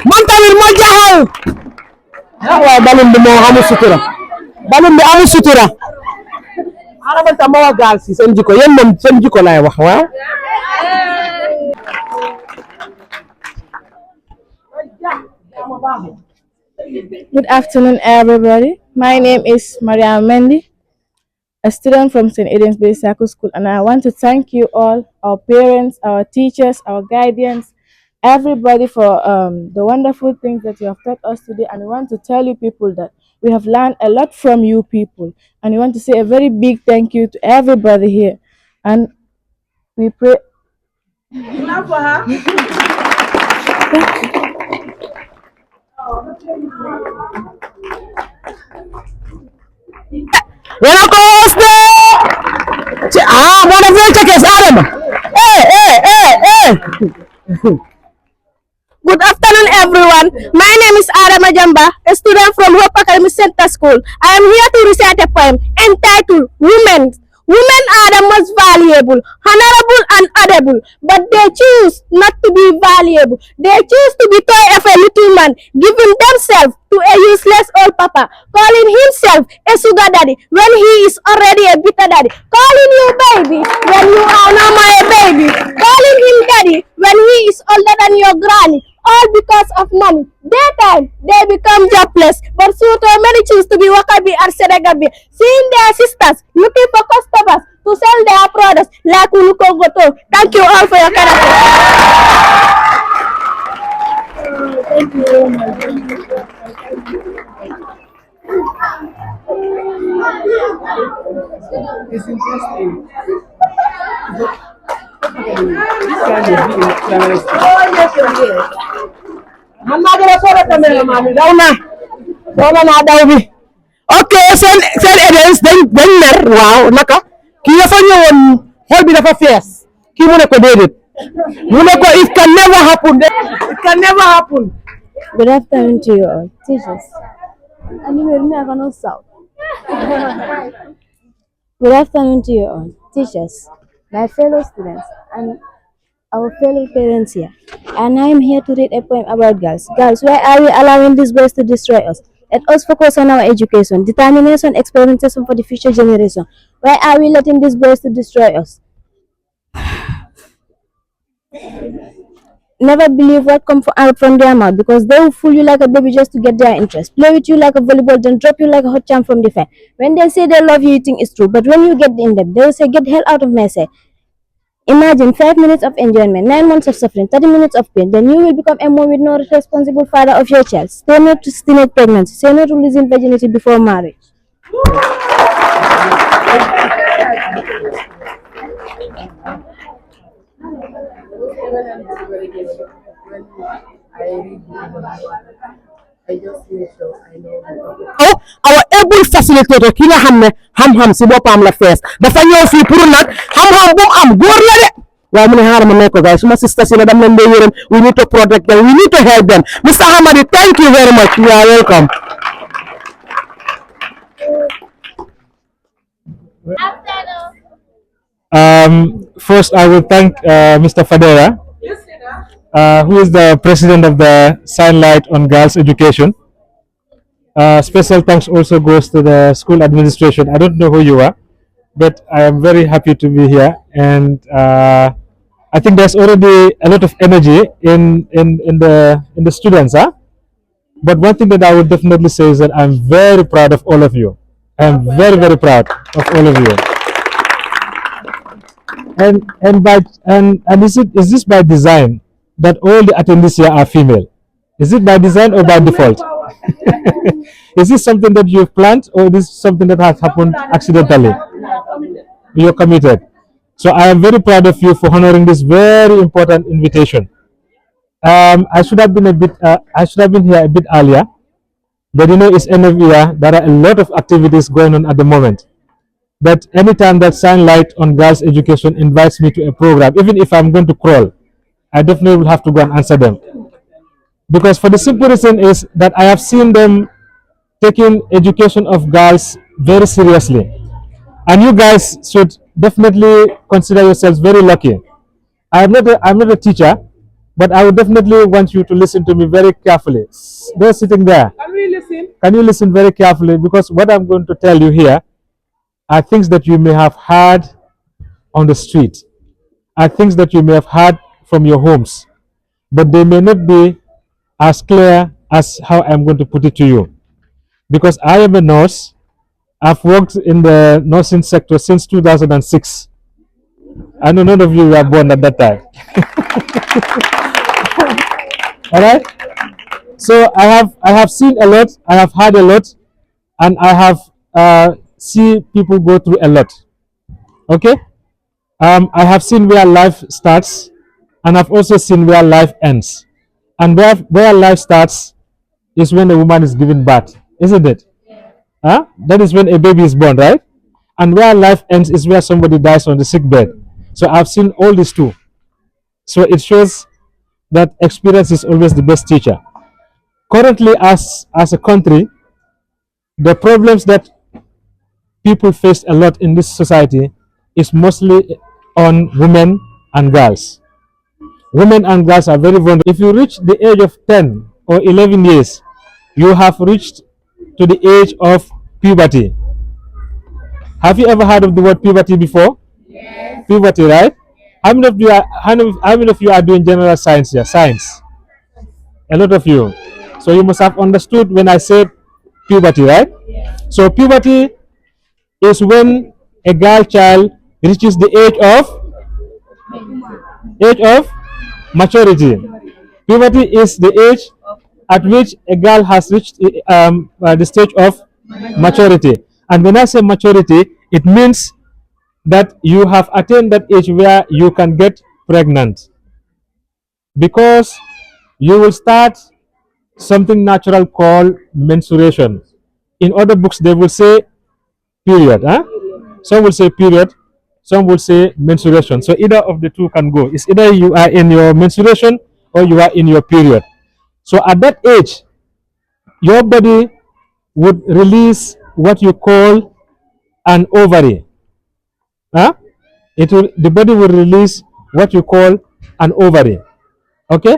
Man tamit Muja hal. Waaw balum bi moo amul sutura. Balum bi amul sutura. Ara man tam ma wax gaal si seen jikko, yéen moom seen jikko laay wax waaw. Good afternoon, everybody. My name is Maria Mendy, a student from St. Aidan's Bay Circle School, and I want to thank you all, our parents, our teachers, our guardians, everybody for the wonderful things that you have taught us today. And we want to tell you people that we have learned a lot from you people, and we want to say a very big thank you to everybody here. And we pray. Clap for her. Yana ko hoste. Mwana vile cheke Adam. Good afternoon, everyone. My name is Adama Jamba, a student from Hope Academy Center School. I am here to recite a poem entitled Women. Women are the most valuable, honorable, and audible, but they choose not to be valuable. They choose to be toy of a little man, giving themselves to a useless old papa, calling himself a sugar daddy when he is already a bitter daddy, calling you baby when you are not my baby, calling him daddy when he is older than your granny, all because of money. Daytime, they become jobless, but soon many choose to be Wakabi and Senegabi, seeing their sisters looking for customers to sell their products like Uluko Goto. Thank you all for your character. Thank you very much. It's interesting. Okay, seen evidence dañ mer waaw naka kii dafa ñëwoon xol bi dafa fees kii mu ne ko déedéet mu ne ko it can never happen. It can never happen. Good afternoon to you all, teachers. Good afternoon to you all, teachers, my fellow students, and our fellow parents here. And I am here to read a poem about girls. Girls, why are we allowing these boys to destroy us? Let us focus on our education, determination, experimentation for the future generation. Why are we letting these boys to destroy us? Never believe what comes out from their mouth, because they will fool you like a baby just to get their interest. Play with you like a volleyball, then drop you like a hot charm from the fire. When they say they love you, you think it's true. But when you get in them, they will say, get hell out of my sight. Imagine 5 minutes of enjoyment, 9 months of suffering, 30 minutes of pain. Then you will become a mom with no responsible father of your child. Stay no to stimulate pregnancy. Say no to losing virginity before marriage. Our able facilitator ki nga xam ne xam-xam si boppam la fees dafa ñëw fii pour nag xam-xam bu am góor la de waaye mu ne xaaral ma nekk guys suma sister si la dam leen dee yërëm we need to protect them, we need to help them. Mr. Hamadi, thank you very much. You are welcome. First, I will thank Mr. Fadera, who is the president of the Sunlight on Girls Education. Special thanks also goes to the school administration. I don't know who you are, but I am very happy to be here, and I think there's already a lot of energy in the students, huh? But one thing that I would definitely say is that I'm very proud of all of you. I'm very proud of all of you. And is this by design that all the attendees here are female? Is it by design or by default? Is this something that you've planned, or is this something that has happened accidentally? You're committed. So I am very proud of you for honoring this very important invitation. I should have been I should have been here a bit earlier, but it's end of year. There are a lot of activities going on at the moment. But anytime that Sunlight on Girls Education invites me to a program, even if I'm going to crawl, I definitely will have to go and answer them. Because for the simple reason is that I have seen them taking education of girls very seriously. And you guys should definitely consider yourselves very lucky. I'm not a teacher, but I would definitely want you to listen to me very carefully. Those sitting there, can you listen very carefully? Because what I'm going to tell you here are things that you may have heard on the street, are things that you may have heard from your homes, but they may not be as clear as how I'm going to put it to you. Because I am a nurse, I've worked in the nursing sector since 2006. I know none of you were born at that time. All right. So I have seen a lot, I have heard a lot, and I have seen people go through a lot. Okay. I have seen where life starts, and I've also seen where life ends. And where life starts is when a woman is giving birth, isn't it? Huh? That is when a baby is born, right? And where life ends is where somebody dies on the sick bed. So I've seen all these too. So it shows that experience is always the best teacher. Currently, as a country, the problems that people face a lot in this society is mostly on women and girls. Women and girls are very vulnerable. If you reach the age of 10 or 11 years, you have reached to the age of puberty. Have you ever heard of the word puberty before? Yes. Puberty, right? How many of you are doing general science here? Science. A lot of you. So you must have understood when I said puberty, right? Yes. So puberty is when a girl child reaches the age of maturity. Puberty is the age at which a girl has reached the stage of maturity. And when I say maturity, it means that you have attained that age where you can get pregnant, because you will start something natural called menstruation. In other books, they will say period. Huh? Some will say period, some will say menstruation. So either of the two can go. It's either you are in your menstruation or you are in your period. So at that age, your body would release what you call an ovary. Huh? The body will release what you call an ovary. Okay?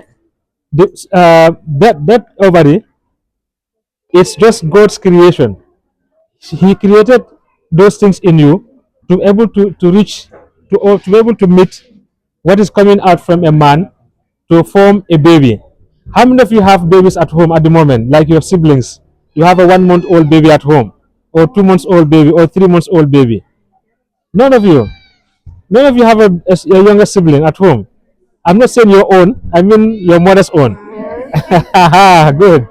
That ovary is just God's creation. He created those things in you to be able to reach to be able to meet what is coming out from a man to form a baby. How many of you have babies at home at the moment, like your siblings? You have a 1 month old baby at home, or 2 months old baby, or 3 months old baby. None of you. None of you have a younger sibling at home. I'm not saying your own, I mean your mother's own. Good.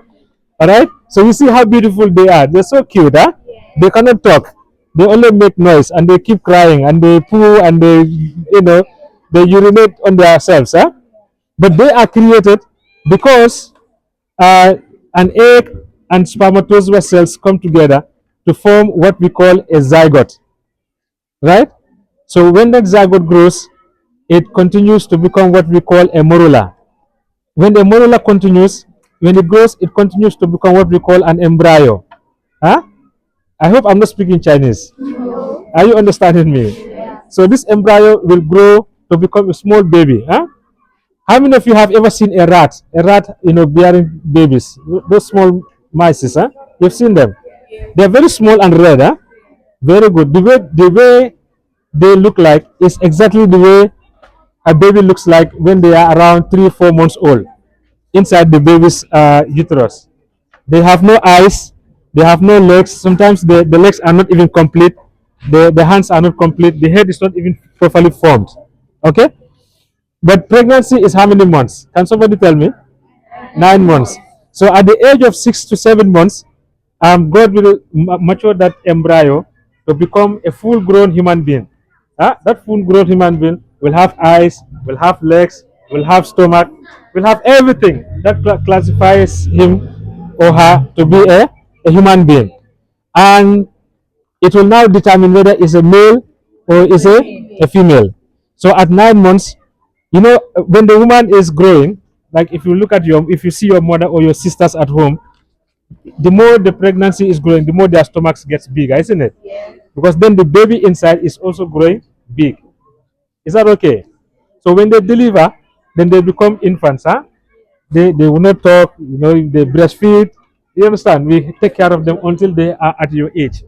All right. So you see how beautiful they are. They're so cute, huh? They cannot talk. They only make noise, and they keep crying, and they poo, and they urinate on themselves, huh? But they are created because an egg and spermatozoa cells come together to form what we call a zygote, right? So when that zygote grows, it continues to become what we call a morula. When the morula continues, when it grows, it continues to become what we call an embryo. Huh? I hope I'm not speaking Chinese. No. Are you understanding me? Yeah. So this embryo will grow to become a small baby. Huh? How many of you have ever seen a rat? A rat, bearing babies, those small mice, huh? You've seen them. They're very small and red, huh? Very good. The way they look like is exactly the way a baby looks like when they are around 3 4 months old inside the baby's uterus. They have no eyes, they have no legs. Sometimes the legs are not even complete, the hands are not complete, the head is not even properly formed. Okay, but pregnancy is how many months? Can somebody tell me? 9 months. So at the age of 6 to 7 months, God will mature that embryo to become a full-grown human being. That full-grown human being will have eyes, will have legs, will have stomach, will have everything that classifies him or her to be a human being. And it will now determine whether it's a male or is a female. So at 9 months, when the woman is growing, like if you see your mother or your sisters at home, the more the pregnancy is growing, the more their stomachs gets bigger, isn't it? Because then the baby inside is also growing big. Is that okay? So when they deliver, then they become infants, huh? They will not talk, they breastfeed. You understand? We take care of them until they are at your age.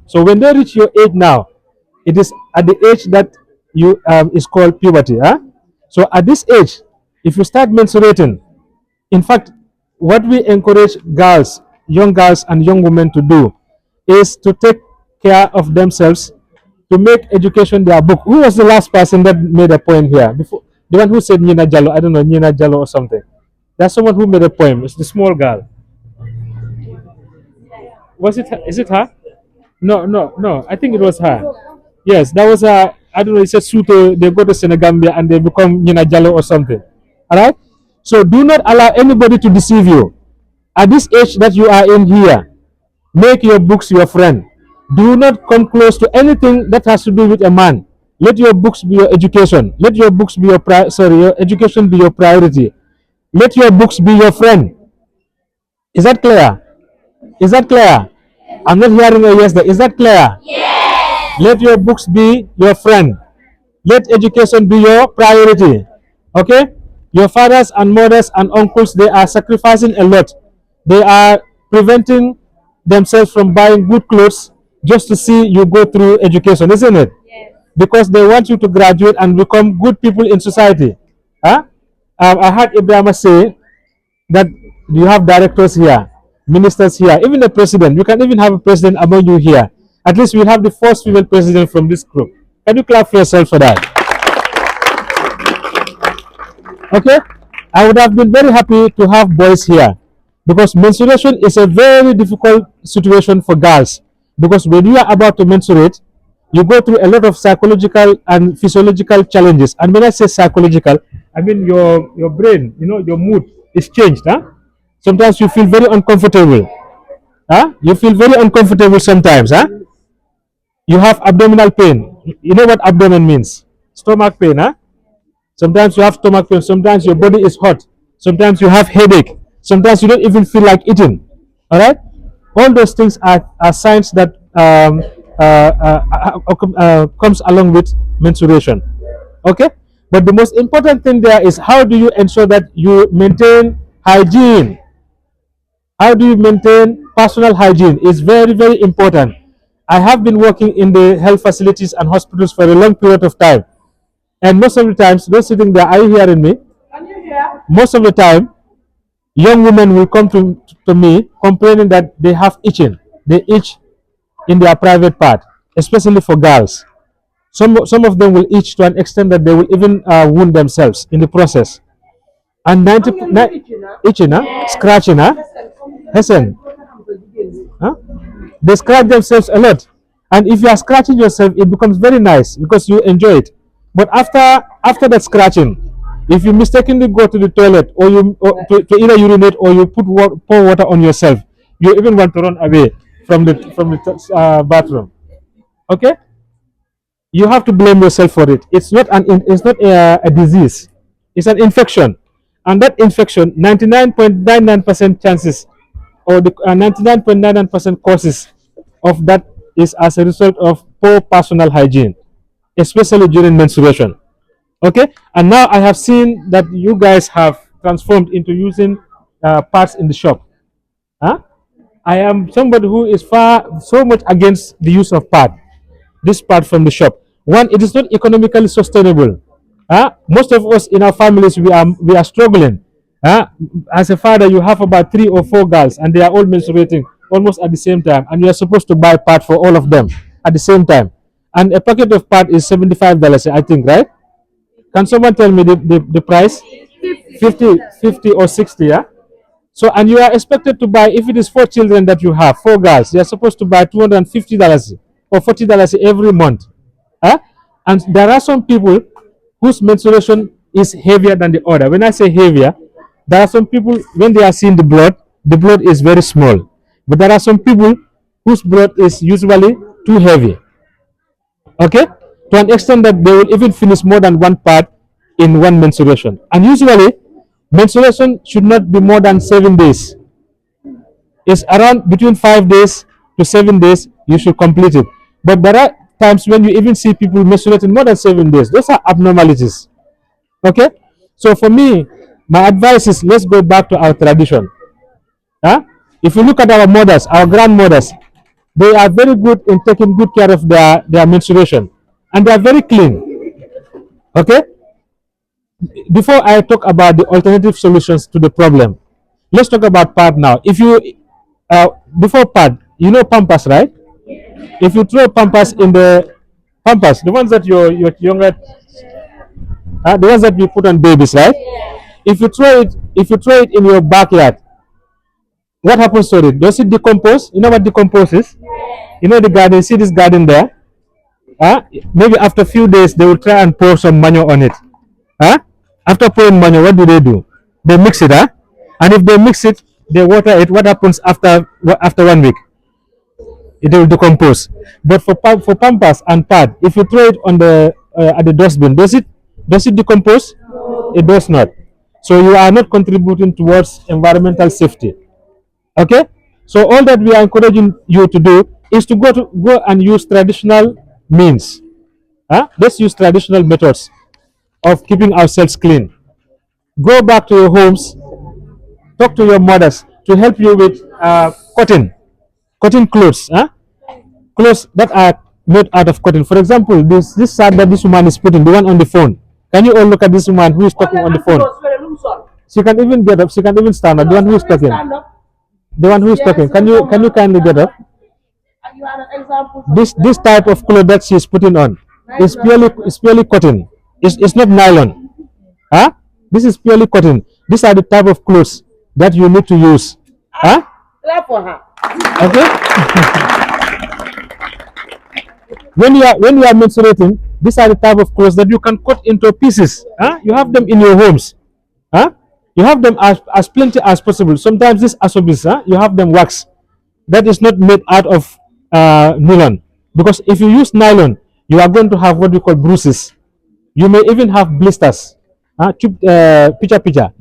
So when they reach your age now, it is at the age that you is called puberty, huh? So at this age, if you start menstruating, in fact, what we encourage girls, young girls and young women to do is to take care of themselves, to make education their book. Who was the last person that made a poem here? Before the one who said Nina Jallo, I don't know, Nina Jallo or something. There's someone who made a poem. It's the small girl. Was it? Is it her? No, no, no. I think it was her. Yes, that was a. I don't know. It's a Suto. They go to Senegambia and they become Nina Jallo or something. All right. So do not allow anybody to deceive you. At this age that you are in here, make your books your friend. Do not come close to anything that has to do with a man. Let your books be your education. Let your books be your education be your priority. Let your books be your friend. Is that clear? Is that clear? I'm not hearing a yes there. Is that clear? Yes. Let your books be your friend. Let education be your priority. Okay? Your fathers and mothers and uncles, they are sacrificing a lot. They are preventing themselves from buying good clothes just to see you go through education, isn't it? Yes. Because they want you to graduate and become good people in society. Huh? I heard Ibrahim say that you have directors here, ministers here, even the president. You can even have a president among you here. At least we'll have the first female president from this group. Can you clap for yourself for that? Okay? I would have been very happy to have boys here because menstruation is a very difficult situation for girls. Because when you are about to menstruate, you go through a lot of psychological and physiological challenges. And when I say psychological, I mean your brain, your mood is changed. Huh? Sometimes you feel very uncomfortable. Huh? You feel very uncomfortable sometimes. Huh? You have abdominal pain. You know what abdomen means? Stomach pain. Huh? Sometimes you have stomach pain. Sometimes your body is hot. Sometimes you have headache. Sometimes you don't even feel like eating. All right? All those things are signs that comes along with menstruation. Okay? But the most important thing there is how do you ensure that you maintain hygiene? How do you maintain personal hygiene? Is very, very important. I have been working in the health facilities and hospitals for a long period of time. And most of the times, those sitting there, are you hearing me? Can you hear? Most of the time, young women will come to me complaining that they have itching. They itch in their private part, especially for girls. Some of them will itch to an extent that they will even wound themselves in the process. And 90 itching, huh? Scratching, huh? Listen, huh? They scratch themselves a lot. And if you are scratching yourself, it becomes very nice because you enjoy it. But after that scratching, if you mistakenly go to the toilet to either urinate or you pour water on yourself, you even want to run away from the bathroom. Okay, you have to blame yourself for it. It's not a disease. It's an infection, and that infection 99.99% chances or the 99.99% causes of that is as a result of poor personal hygiene, especially during menstruation. Okay, and now I have seen that you guys have transformed into using parts in the shop. Huh? I am somebody who is so much against the use of pad. This part from the shop. One, it is not economically sustainable. Most of us in our families, we are struggling. As a father, you have about 3 or 4 girls, and they are all menstruating almost at the same time, and you are supposed to buy pad for all of them at the same time. And a packet of pad is $75, I think, right? Can someone tell me the price? 50 or 60, yeah? So, and you are expected to buy, if it is 4 children that you have, 4 girls, you are supposed to buy $250 or $40 every month. Huh? And there are some people whose menstruation is heavier than the other. When I say heavier, there are some people, when they are seeing the blood is very small. But there are some people whose blood is usually too heavy. Okay? To an extent that they will even finish more than one part in one menstruation. And usually, menstruation should not be more than 7 days. It's around between 5 days to 7 days, you should complete it. But there are times when you even see people menstruating more than 7 days. Those are abnormalities. Okay? So for me, my advice is let's go back to our tradition. Huh? If you look at our mothers, our grandmothers, they are very good in taking good care of their menstruation. And they are very clean. Okay? Before I talk about the alternative solutions to the problem, let's talk about pad now. If you before pad, you know pampers, right? If you throw pampers in the pampers, the ones that your younger, the ones that you put on babies, right? If you throw it in your backyard, what happens to it? Does it decompose? You know what decompose is? You know the garden. See this garden there? Maybe after a few days they will try and pour some manure on it. After pouring manure, what do? They mix it, and if they mix it, they water it. What happens after 1 week? It will decompose. But for pampers and pad, if you throw it on the at the dustbin, does it decompose? It does not. So you are not contributing towards environmental safety. Okay. So all that we are encouraging you to do is to go and use traditional means. Let's use traditional methods of keeping ourselves clean. Go back to your homes, talk to your mothers to help you with cotton clothes, clothes that are made out of cotton. For example, this shirt that this woman is putting, the one on the phone. Can you all look at this woman who is talking on the phone? She can even get up. She can even stand up. The one who is talking. The one who is talking. Can you kindly get up? This type of cloth that she is putting on is purely cotton. It's not nylon. This is purely cotton. These are the type of clothes that you need to use. Clap for her. Okay. when you are menstruating, these are the type of clothes that you can cut into pieces. You have them in your homes. You have them as plenty as possible. Sometimes this asobis, you have them wax. That is not made out of nylon, because if you use nylon, you are going to have what we call bruises. You may even have blisters. Picture.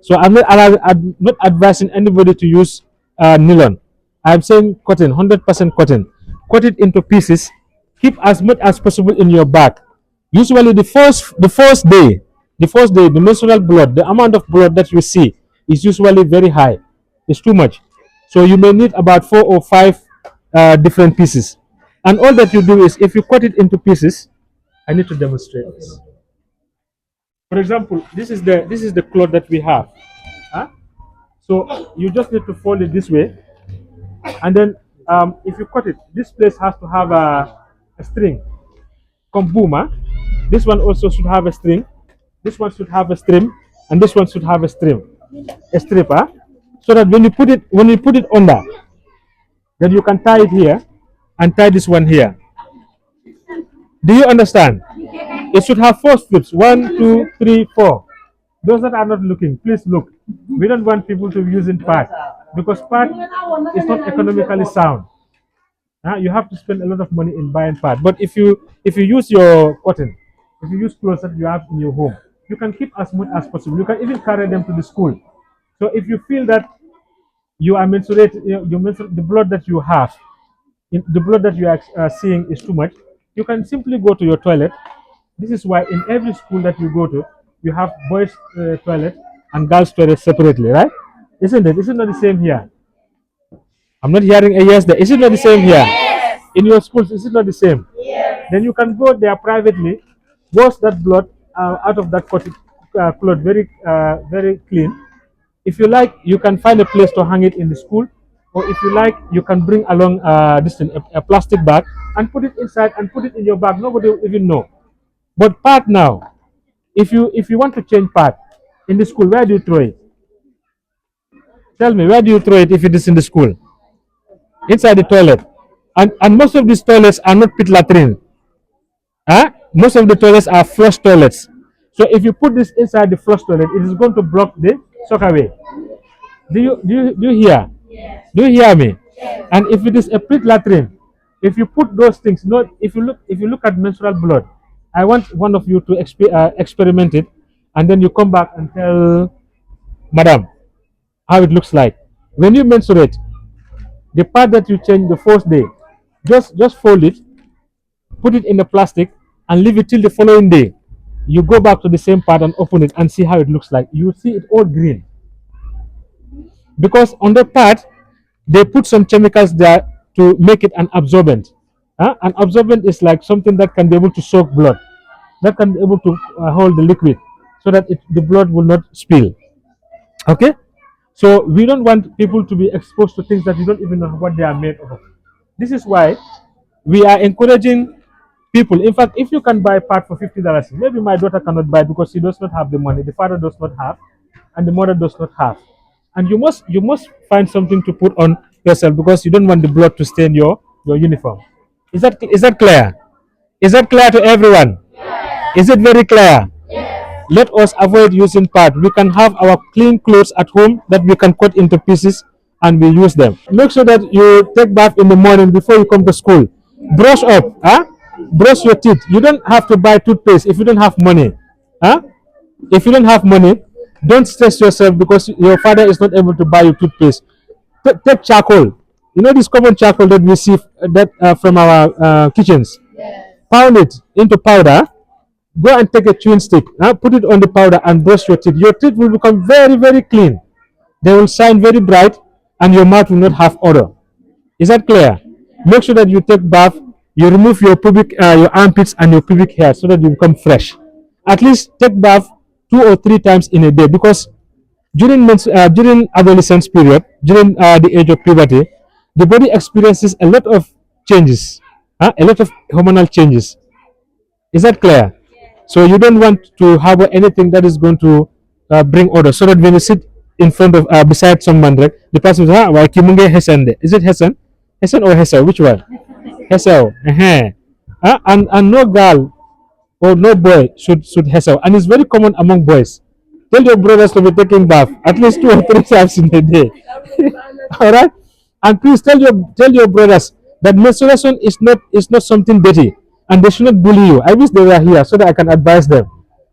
So I'm not advising anybody to use nylon. I'm saying cotton, 100% cotton. Cut it into pieces. Keep as much as possible in your bag. Usually the first day, the menstrual blood, the amount of blood that you see is usually very high. It's too much. So you may need about 4 or 5 different pieces. And all that you do is, if you cut it into pieces, I need to demonstrate this. For example, this is the cloth that we have. So you just need to fold it this way, and then if you cut it, this place has to have a string. Kombuma. This one also should have a string. This one should have a string, and this one should have a strip. So that when you put it under, then you can tie it here and tie this one here. Do you understand? It should have 4 strips. 1, 2, 3, 4. Those that are not looking, please look. We don't want people to be using pad, because pad is not economically sound. You have to spend a lot of money in buying pad. But if you use your cotton, if you use clothes that you have in your home, you can keep as much as possible. You can even carry them to the school. So if you feel that you are menstruating, the blood that you have, the blood that you are seeing is too much, you can simply go to your toilet. This is why in every school that you go to, you have boys' toilet and girls' toilet separately, right? Isn't it? Isn't it the same here? I'm not hearing a yes there. Is it not the same here? Yes. In your schools, is it not the same? Yes. Then you can go there privately, wash that blood out of that cloth very clean. If you like, you can find a place to hang it in the school, or if you like, you can bring along this thing, a plastic bag, and put it inside and put it in your bag. Nobody will even know. But part now, if you want to change part in the school, where do you throw it? Tell me, where do you throw it if it is in the school? Inside the toilet. And most of these toilets are not pit latrine. Huh? Most of the toilets are flush toilets. So if you put this inside the flush toilet, it is going to block the soakaway. Do you hear? Yes. Do you hear me? Yes. And if it is a pit latrine, if you put those things, not if you look at menstrual blood, I want one of you to experiment it, and then you come back and tell Madam how it looks like. When you menstruate, the part that you change the first day, just fold it, put it in the plastic, and leave it till the following day. You go back to the same part and open it and see how it looks like. You see it all green, because on that part they put some chemicals there to make it an absorbent. An absorbent is like something that can be able to soak blood, that can be able to hold the liquid, so that the blood will not spill. Okay, so we don't want people to be exposed to things that you don't even know what they are made of. This is why we are encouraging people. In fact, if you can buy part for $50, maybe my daughter cannot buy because she does not have the money, the father does not have, and the mother does not have. And you must find something to put on yourself, because you don't want the blood to stain your uniform. Is that clear? Is that clear to everyone? Yes. Is it very clear? Yes. Let us avoid using pad. We can have our clean clothes at home that we can cut into pieces and we use them. Make sure that you take bath in the morning before you come to school. Brush up, brush your teeth. You don't have to buy toothpaste if you don't have money. If you don't have money, don't stress yourself because your father is not able to buy you toothpaste. Take charcoal. You know this common charcoal that we see from our kitchens. Pound it into powder. Go and take a chewing stick. Put it on the powder and brush your teeth. Your teeth will become very, very clean. They will shine very bright, and your mouth will not have odor. Is that clear? Make sure that you take bath. You remove your your armpits and your pubic hair so that you become fresh. At least take bath 2 or 3 times in a day, because during adolescence period, during the age of puberty, the body experiences a lot of changes, a lot of hormonal changes. Is that clear? So you don't want to harbor anything that is going to bring order, so that when you sit in front of beside someone, right, the person says, why kimunge hesan de? Is it hesan? Hesan or hesel? Which one? Hesel. And no girl or no boy should hesel, and it's very common among boys. Tell your brothers to be taking bath at least 2 or 3 times in a day. All right, and please tell your brothers that menstruation is not something dirty, and they should not bully you. I wish they were here so that I can advise them,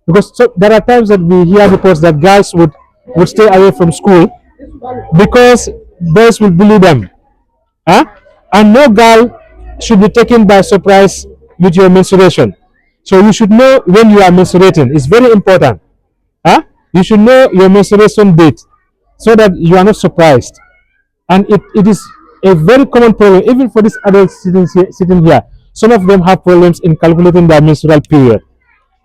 because there are times that we hear reports that guys would stay away from school because boys will bully them. And no girl should be taken by surprise with your menstruation. So you should know when you are menstruating. It's very important. You should know your menstruation date so that you are not surprised. And it is a very common problem, even for these adults sitting here. Some of them have problems in calculating their menstrual period.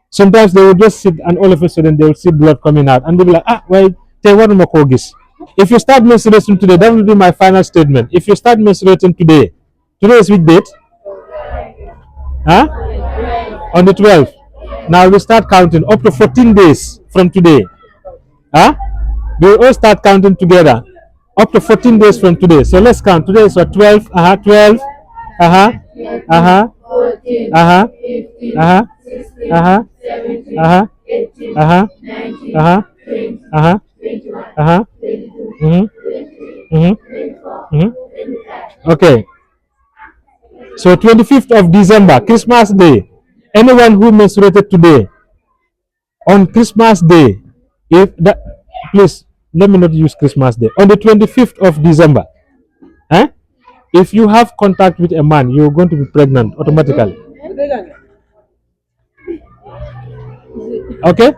Sometimes they will just sit and all of a sudden they will see blood coming out and they'll be like, well, tell what Makogis. If you start menstruating today, that will be my final statement. If you start menstruating today is which date? On the 12th. Now we start counting up to 14 days from today. We all start counting together up to 14 days from today. So let's count. Today is what? 12, 12, 14, 15, 16, 17, 18, 19, 20, 21, 22, 24, okay. So 25th of December, Christmas Day. Anyone who menstruated today, on Christmas Day, please let me not use Christmas Day. On the 25th of December, if you have contact with a man, you're going to be pregnant automatically. Okay?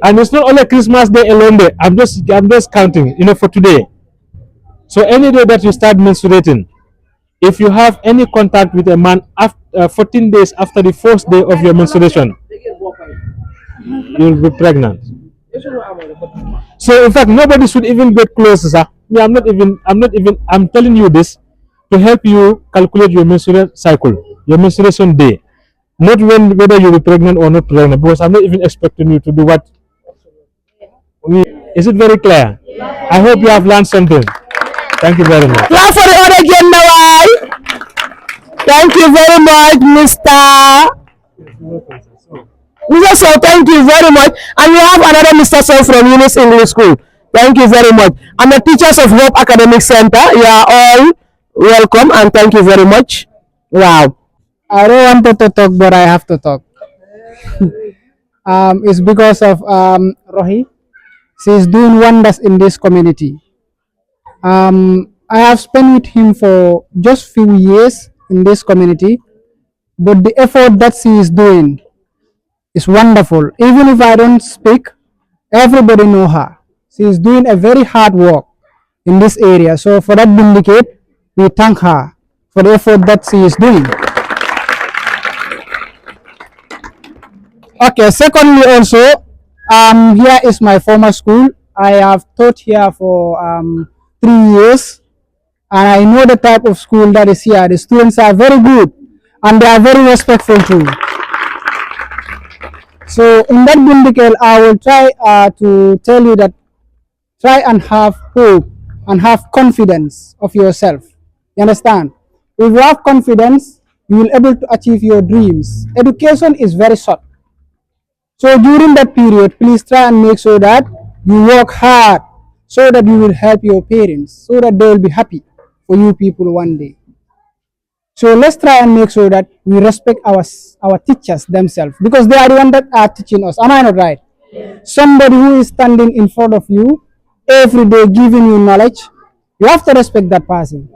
And it's not only Christmas Day alone day. I'm just counting, for today. So any day that you start menstruating, if you have any contact with a man after 14 days after the first day of your menstruation, you'll be pregnant. So in fact, nobody should even get close, sir. Me, I'm telling you this to help you calculate your menstrual cycle, your menstruation day. Not when whether you'll be pregnant or not pregnant, because I'm not even expecting you to do what is it very clear? I hope you have learned something. Thank you very much. Clap for the other gender. Thank you very much, Mr. Mr. So, thank you very much. And we have another Mr. So from Eunice English School. Thank you very much. And the teachers of Hope Academic Center, you are all welcome and thank you very much. Wow. I don't want to talk, but I have to talk. It's because of Rohi. She's doing wonders in this community. I have spent with him for just few years in this community, but the effort that she is doing is wonderful. Even if I don't speak, everybody know her. She is doing a very hard work in this area. So for that vindicate, we thank her for the effort that she is doing. Okay, secondly also, here is my former school. I have taught here for 3 years, and I know the type of school that is here. The students are very good and they are very respectful too. So in that vindicate, I will try to tell you that try and have hope and have confidence of yourself. You understand? If you have confidence, you will able to achieve your dreams. Education is very short. So during that period, please try and make sure that you work hard so that you will help your parents, so that they will be happy for you people one day. So let's try and make sure that we respect our teachers themselves, because they are the ones that are teaching us. Am I not right? Somebody who is standing in front of you every day giving you knowledge, you have to respect that person.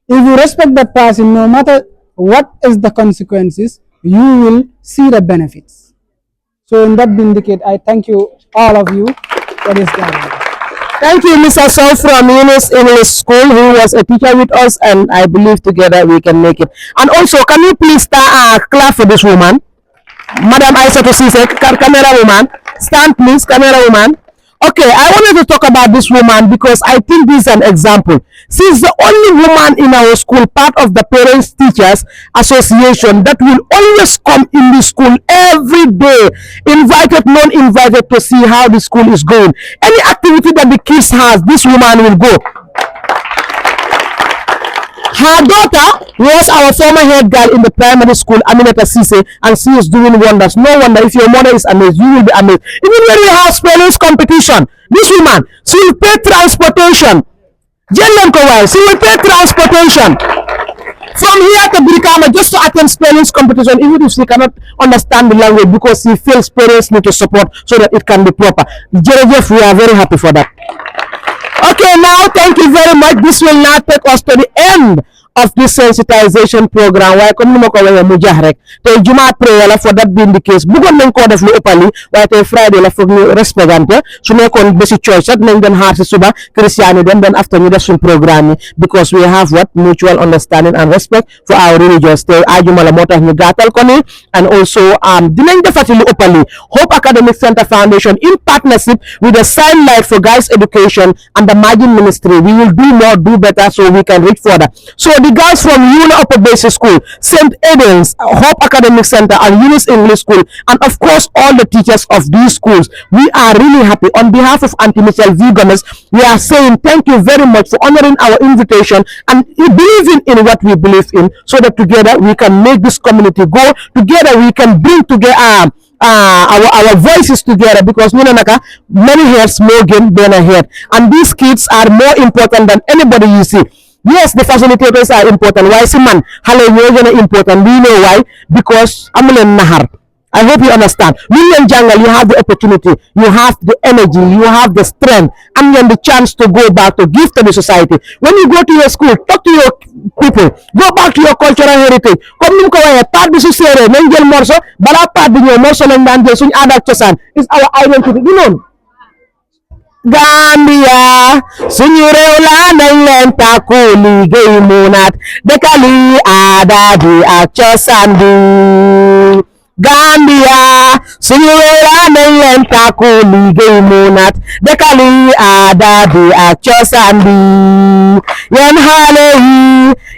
If you respect that person, no matter what is the consequences, you will see the benefits. So in that vindicate, I thank you, all of you, for this gathering. Thank you, Mr. Sol from Eunice English School, who was a teacher with us, and I believe together we can make it. And also, can you please clap for this woman? Madam Aisha Tosise, camera woman. Stand please, camera woman. Okay, I wanted to talk about this woman because I think this is an example. She's the only woman in our school, part of the Parents Teachers Association, that will always come in the school every day, invited, non-invited, to see how the school is going. Any activity that the kids has, this woman will go. Her daughter was our former head girl in the primary school, Aminata Sise, and she is doing wonders. No wonder, if your mother is amazed, you will be amazed. Even when we have spellings competition, this woman, she will pay transportation. She will pay transportation from here to Brikama just to attend spellings competition, even if she cannot understand the language, because she feels parents need to support so that it can be proper. Jeff, we are very happy for that. Okay, now thank you very much. This will now take us to the end of this sensitization program. Why come mo ko wala mu jax rek tay juma prayer la for that being the case bugon nañ ko def lu uppali waye tay Friday la foog ñu respectante su nekkon besi choice rek nañ den xaar ci suba Christian then after ñu def sun programme because we have what mutual understanding and respect for our religious tay ajuma la motax ñu gatal ko ni. And also dinañ defati lu uppali Hope Academic Center Foundation in partnership with the Sign Light for Girls Education and the Margin Ministry. We will do more, do better, so we can reach further. So the girls from Una Upper Basic School, St. Aidan's, Hope Academic Center, and Eunice English School, and of course all the teachers of these schools, we are really happy. On behalf of Auntie Michelle V. Gomez, we are saying thank you very much for honoring our invitation and believing in what we believe in, so that together we can make this community go. Together we can bring together our voices together, because many heads more gain than a head, and these kids are more important than anybody you see. Yes, the facilitators are important. Why si man hale ñoo gëna important? We know why, because amulen nahar. I hope you understand. William Jungle, you have the opportunity, you have the energy, you have the strength, and then the chance to go back to give to the society. When you go to your school, talk to your people, go back to your cultural heritage. Comme ni ko waye part bi su séré nañ jël morso bala part bi ñëw morso lañ daan jël suñu aada ak cosaan is our identity. You know, Gambia suñu réew la nañ leen takku liggéey mu naat dëkkali aada bi ak cosaan bi Gambia suñu réew la nañ leen takku liggéey mu naat dëkkali aada bi ak cosaan bi yéen xale yi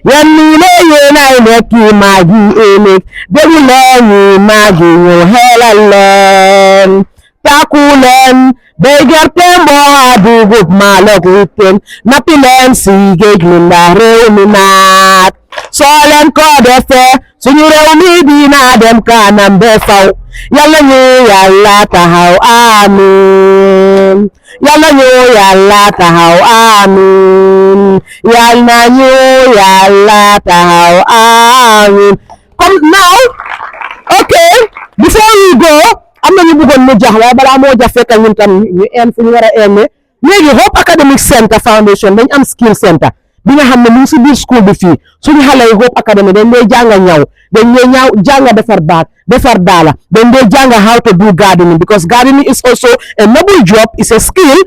yéen ñi ne yéen ay nekki magi ëllëg déglu leen ñi magi ñu xelal leen takku leen bay gerte mboxa dugub maalo witen nappi leen si géej mi ndax réew mi naat soo leen ko defee suñu réew mi dina dem kanam be faw yàlla ñu yàlla taxaw amiin yàlla ñu yàlla taxaw amiin yàlla ñu yàlla taxaw amiin comme now okay before we go am na ñu bëggoon mu jax waaye balaa moo jax fekk ñun tam ñu en fu ñu war a enne léegi Hope Academic Center Foundation dañ am skill center bi nga xam ne mu ngi si biir school bi fii suñu xale yi Hope Academy dañ dee jànga ñaw dañ dee jànga defar baat defar daala dañ dee jànga how to do gardening because gardening is also a noble job, is a skill.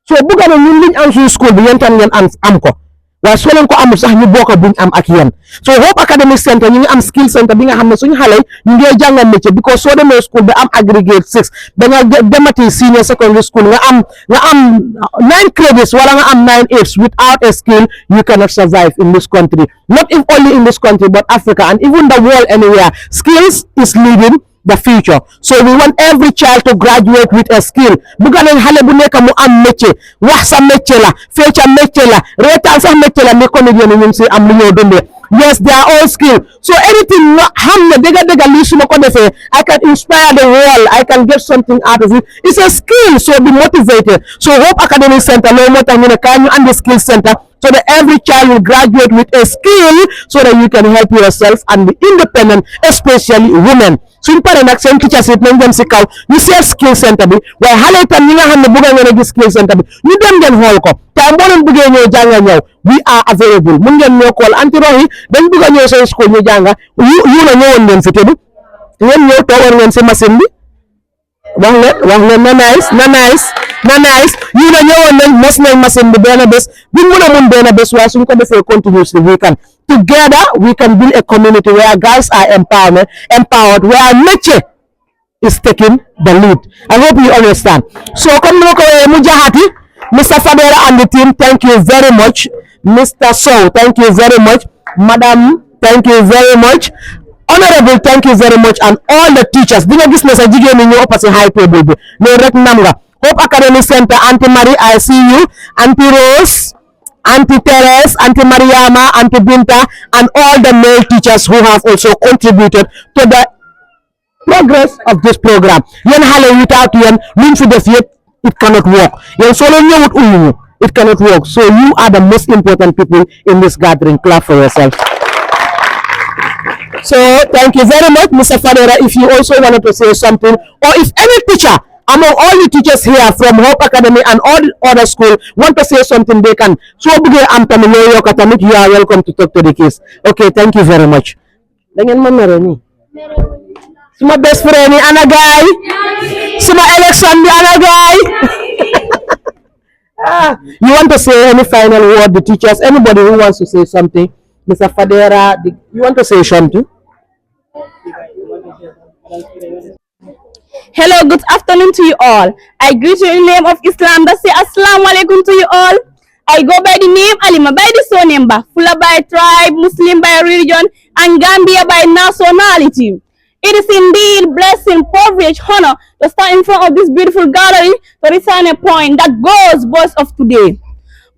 So bëgg na ñun liñ am suñu school bi yéen tam ngeen am ko waaye soo leen ko amul sax ñu bokk buñ am ak yéen so Hope Academic Center ñu ngi am skill center bi nga xam ne suñu xale ñu ngi jàngal métier because soo demee school bi am aggregate 6 da nga demati senior secondary school nga am 9 credits wala nga am 9 8 without a skill you cannot survive in this country, not only in this country but Africa and even the world anywhere. Skills is leading the future. So we want every child to graduate with a skill. Bëgg nañ xale bu nekk mu am métier, wax sa métier la, fecca métier la, reetaan sax métier la, mais comédien ñu si am lu ñoo dundee. Yes, they are all skill. So anything xam ne dëgg lii su ma ko defee, I can inspire the world, I can get something out of it. It's a skill, so be motivated. So Hope Academic Center loolu moo tax ñu ne kaay ñu andi skill center so that every child will graduate with a skill so that you can help yourself and be independent, especially women. Suñ paree nag seen teachers it nañ dem si kaw ñu seet skill center bi waaye xale itam ñi nga xam ne bëgg ngeen a gis skill center bi ñu dem ngeen xool ko te boo leen bëggee ñëw jànga ñëw we are available mun ngeen ñoo kool anti rox yi dañ bëgg a ñëw seen school ñu jànga yu na ñëwoon ngeen fi tëdd ngeen ñëw toogoon ngeen si machine bi wax leen na nice ñu ne ñëwoon nañ mos nañ machine bi benn bés bi mun a mun benn bés waaye suñ ko defee continuously we can together we can build a community where girls are empowered where nature is taking the lead. I hope you understand. So comme ni ko mu jaxati Mr. Fadera and the team, thank you very much. Mr. Sow, thank you very much. Madam, thank you very much. Honorable, thank you very much, and all the teachers. Di nga gis ne sa jigéen ñi ñoo ëpp si high table bi loolu rek nam nga. Hope Academic Center, Auntie Marie, I see you. Auntie Rose, Auntie Teres, Auntie Mariama, Auntie Binta, and all the male teachers who have also contributed to the progress of this program. Yéen xale without yéen luñ fi def yëpp it cannot work. Yéen soo leen ñëwut uyuñu it cannot work. So you are the most important people in this gathering. Clap for yourself. So thank you very much, Mr. Fadera. If you also wanted to say something, or if any teacher among all the teachers here from Hope Academy and all the other school want to say something, they can. So you are welcome to talk to the kids. Okay, thank you very much. Suma best friend ni ana guy. Suma election ni ana guy. You want to say any final word, the teachers, anybody who wants to say something? Mr. Fadera, you want to say something? Hello, good afternoon to you all. I greet you in the name of Islam that say Assalamu alaikum to you all. I go by the name Alima, by the surname Fula by tribe, Muslim by religion, and Gambia by nationality. It is indeed blessing, privilege, honor to stand in front of this beautiful gallery to resign a point that goes boys of today.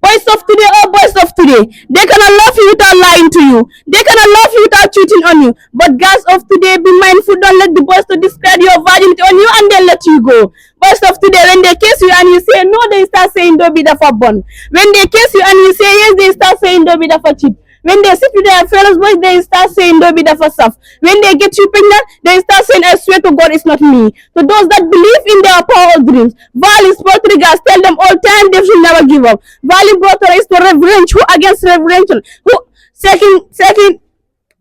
Boys of today, oh boys of today, they cannot love you without lying to you. They cannot love you without cheating on you. But girls of today, be mindful, don't let the boys to discredit your virginity on you and then let you go. Boys of today, when they kiss you and you say no, they start saying don't be that for bun. When they kiss you and you say yes, they start saying don't be that for cheap. When they sit with their fellow boys, they start saying don't be that for soft. When they get you pregnant, they start saying I swear to God it's not me. To those that believe in their power of dreams, Valley Sport Triggers tell them all time they should never give up. Valley Brother is to reverential against reverential. Who second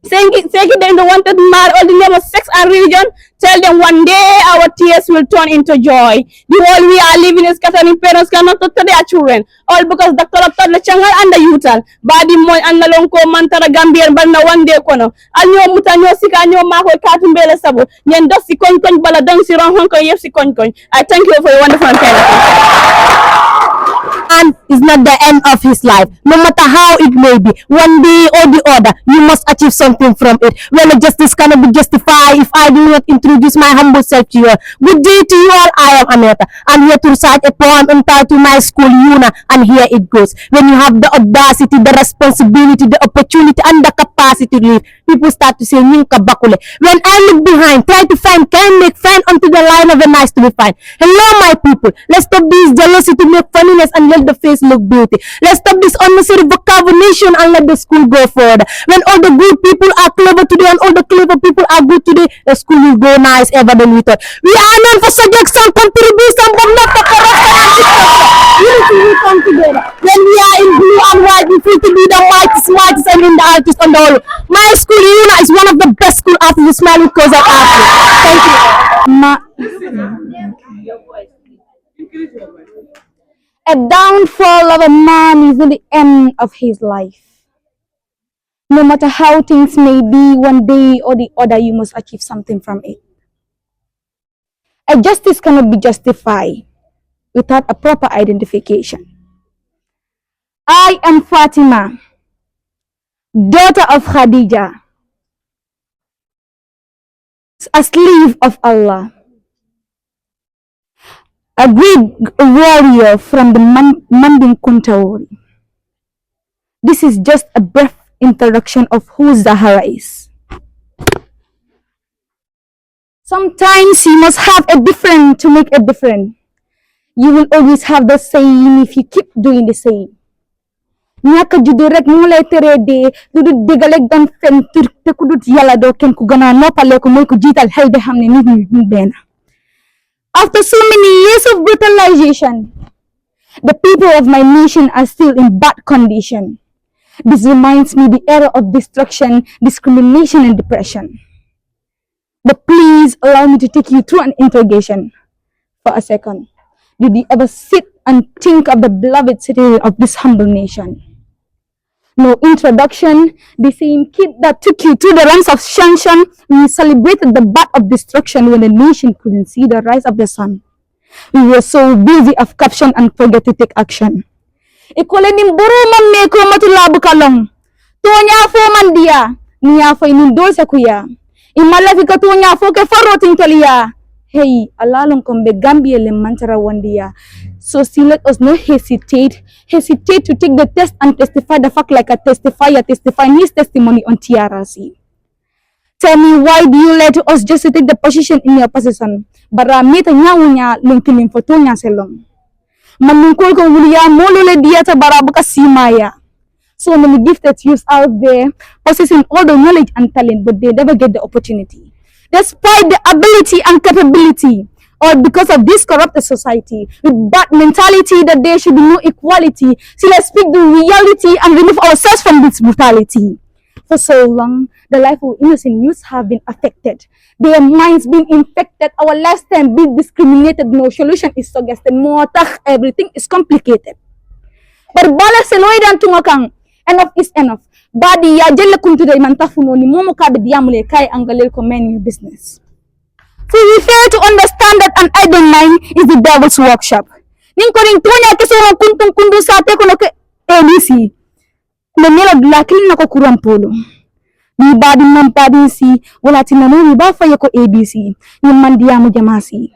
saying they don't want to marry all the name of sex and religion. Tell them one day our tears will turn into joy. The world we are living is scattering parents cannot talk to their children. All because the color of the changal and the youthal. Badi moy and the lonko mantara Gambian bana one day kono. Anyo mutanyo sika anyo mako katumbele sabo. Nyen dosi kon bala dang si rong honko yep si kon. I thank you for your wonderful attention. And is not the end of his life. No matter how it may be, one day or the other, you must achieve something from it. When justice cannot be justified, if I do not introduce my humble self to you. Good day to you all, I am Aneta. I'm here to recite a poem entitled to my school, Yuna, and here it goes. When you have the audacity, the responsibility, the opportunity, and the capacity to live, people start to say, Ninka Bakule. When I look behind, try to find, can make find until the line of a nice to be fine. Hello, my people. Let's stop this jealousy to make funniness and let the face look beauty. Let's stop this unnecessary vocabulation and let the school go forward. When all the good people are clever today and all the clever people are good today, the school will go nice ever than we thought. We are known for subjects and contribution, but not for corruption and destruction. Unity will come together. When we are in blue and white, we feel to be the mightiest and in the artist on the whole. My school, Yuna, is one of the best school after the smiling cause of Africa. Thank you. A downfall of a man is the end of his life. No matter how things may be, one day or the other, you must achieve something from it. A justice cannot be justified without a proper identification. I am Fatima, daughter of Khadija, a slave of Allah, a great warrior from the Manding Kuntauri. This is just a brief introduction of who Zahara is. Sometimes you must have a different to make a difference. You will always have the same if you keep doing the same. Ñaka juddu rek mo lay téré dé du dégalek dan fen te ku dut yalla do ken ku gëna noppalé ko moy ko jital xel be xamné nit ñi ben. After so many years of brutalization, the people of my nation are still in bad condition. This reminds me the era of destruction, discrimination, and depression. But please allow me to take you through an interrogation for a second. Did you ever sit and think of the beloved city of this humble nation? No introduction, the same kid that took you through the ranks of Shanshan, we celebrated the birth of destruction when the nation couldn't see the rise of the sun. We were so busy of caption and forget to take action. Ikole nimburu mameko matulabu kalong. Tunya fo mandia, niya fo inindol sa kuya. Imala fika tunya fo ke faroting tolia. Hey, alalong kombe Gambia le mantara wandia. So see, let us not hesitate to take the test and testify the fact like a testifier testifying his testimony on TRC. Tell me, why do you let us just to take the position in your position? Bara meta nyawunya lunkiling fotonya selong. Manungkol ko wuliya molole diata bara buka simaya. So many gifted youths out there possessing all the knowledge and talent, but they never get the opportunity. Despite the ability and capability, or because of this corrupted society, with that mentality that there should be no equality, so let's speak the reality and remove ourselves from this brutality. For so long, the life of innocent youths have been affected. Their minds been infected, our lifetime been discriminated, no solution is suggested, everything is complicated. But bala seloidan tungakang, enough is enough. Badi ya jelle kuntuda imantafuno ni momo kabe diamule kai angalel ko men your business. So we fail to understand that an idle mind is the devil's workshop. Ning ko ring tunya keso mo kuntung kundu sate ko no ke ABC. Menela lakini nako kurampolo. Ni badi mampadi si wala tinanu ni ba fa yako ABC. Ni mandiamu jamasi.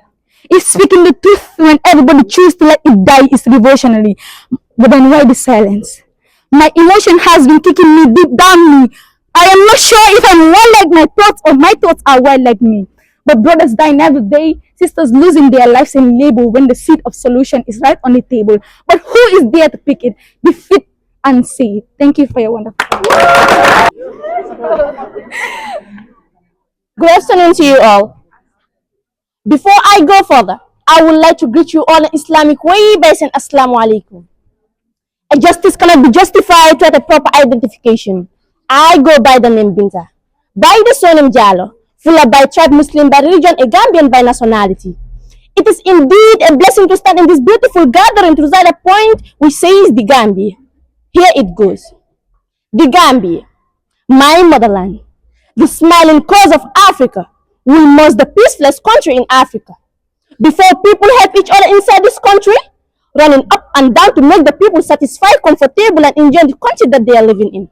If speaking the truth when everybody choose to let it die is revolutionary, but then why the silence? My emotion has been kicking me deep down me. I am not sure if I'm wild like my thoughts or my thoughts are wild like me. But brothers dying every day, sisters losing their lives in labor when the seed of solution is right on the table. But who is there to pick it? Be fit and say it. Thank you for your wonderful. Good afternoon to you all. Before I go further, I would like to greet you all in Islamic way by saying Assalamu alaikum. A justice cannot be justified without a proper identification. I go by the name Binta, by the surname Jallo, Fula by tribe, Muslim by religion, a Gambian by nationality. It is indeed a blessing to stand in this beautiful gathering to recite a point which says the Gambia. Here it goes. The Gambia, my motherland, the smiling cause of Africa, will most the peaceless country in Africa. Before people help each other inside this country, running up and down to make the people satisfied, comfortable, and enjoy the country that they are living in.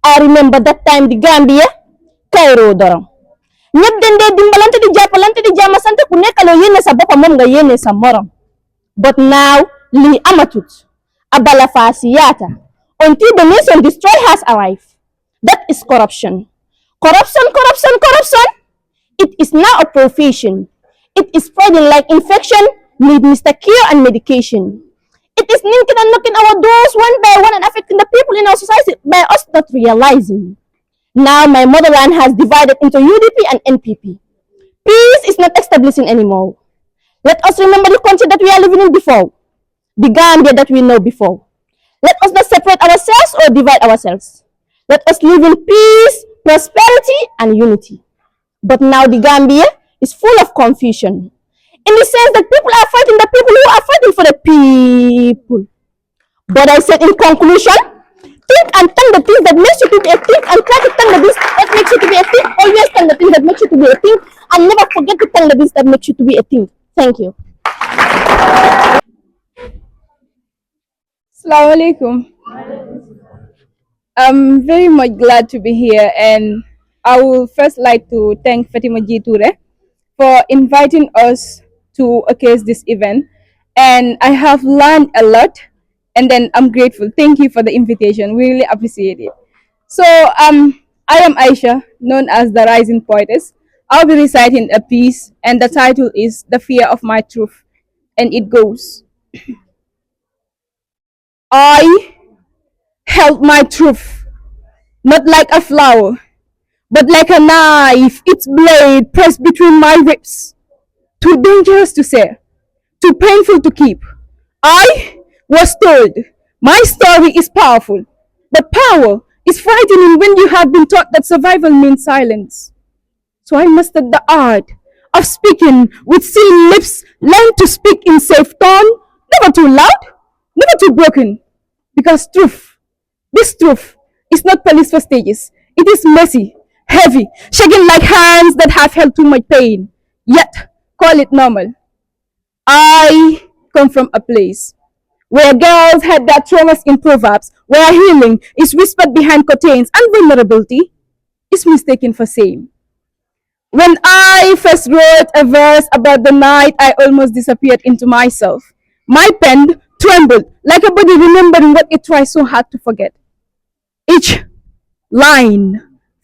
I remember that time the Gambia, Cairo Dorong. ñëpp dañ dee dimbalante di jàppalante di jàmmasante ku nekk loo yéene sa boppam moom nga yéene sa morom. But now, li amatut. Abala fasiyata. Until the nation destroy has arrived. That is corruption. Corruption, corruption, corruption. It is now a profession. It is spreading like infection, need Mr. Cure and medication. It is knocking and knocking our doors one by one and affecting the people in our society by us not realizing. Now my motherland has divided into UDP and NPP. Peace is not establishing anymore. Let us remember the country that we are living in before, the Gambia that we know before. Let us not separate ourselves or divide ourselves. Let us live in peace, prosperity, and unity. But now the Gambia is full of confusion, in the sense that people are fighting the people who are fighting for the people. But I said in conclusion, think and thank the things that makes you to be a thing, and try to thank the things that makes you to be a thing. Always thank the things that makes you to be a thing, and never forget to thank the things that makes you to be a thing. Thank you. Assalamu alaikum. I'm very much glad to be here, and I would first like to thank Fatima G. Ture for inviting us to occasion this event. And I have learned a lot, and then I'm grateful. Thank you for the invitation. We really appreciate it. So I am Aisha, known as the Rising Poetess. I'll be reciting a piece, and the title is The Fear of My Truth. And it goes, I held my truth, not like a flower, but like a knife, its blade pressed between my ribs. Too dangerous to say, too painful to keep. I was told my story is powerful, but power is frightening when you have been taught that survival means silence. So I mastered the art of speaking with sealed lips, learned to speak in safe tone, never too loud, never too broken. Because truth, this truth, is not polished for stages. It is messy, heavy, shaking like hands that have held too much pain. Yet, call it normal. I come from a place where girls had their traumas in proverbs, where healing is whispered behind curtains and vulnerability is mistaken for shame. When I first wrote a verse about the night I almost disappeared into myself, my pen trembled like a body remembering what it tried so hard to forget. Each line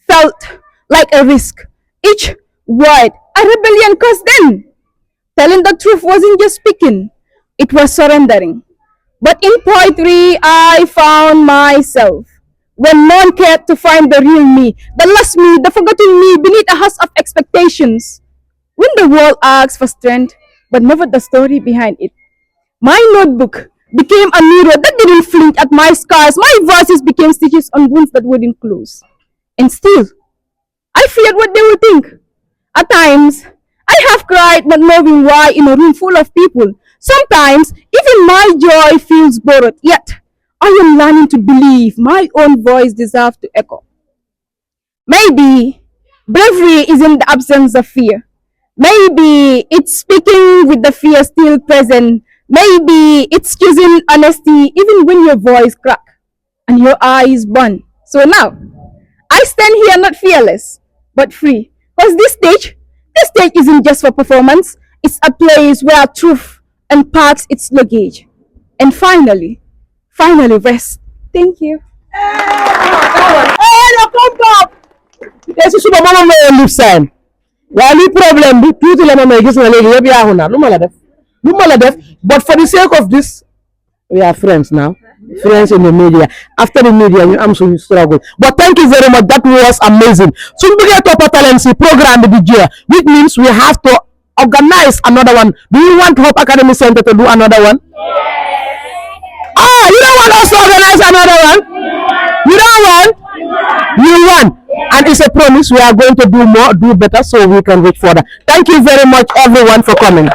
felt like a risk, each word a rebellion, cause then telling the truth wasn't just speaking, it was surrendering. But in poetry, I found myself when none cared to find the real me, the lost me, the forgotten me beneath a house of expectations. When the world asks for strength, but never the story behind it. My notebook became a mirror that didn't flinch at my scars. My verses became stitches on wounds that wouldn't close. And still, I feared what they would think. At times, I have cried not knowing why in a room full of people. Sometimes, even my joy feels borrowed. Yet, I am learning to believe my own voice deserves to echo. Maybe bravery is in the absence of fear. Maybe it's speaking with the fear still present. Maybe it's choosing honesty even when your voice cracks and your eyes burn. So now, I stand here not fearless, but free. Because this stage isn't just for performance. It's a place where truth unpacks its luggage. And finally rest. Thank you. Esi suba mama may lip sign. Wali problem bi tuuti la mama gis na léegi yëpp yaaxu na lu ma la def but for the sake of this we are friends now, friends in the media. After the media ñu am suñu struggle, but thank you very much, that was amazing. Suñ bëggee toppa talent si programme bi di jeex, which means we have to organize another one. Do you want Hope Academy Center to do another one? You don't want us to organize another one? You don't want? You won. And it's a promise we are going to do more, do better so we can reach further. Thank you very much everyone for coming.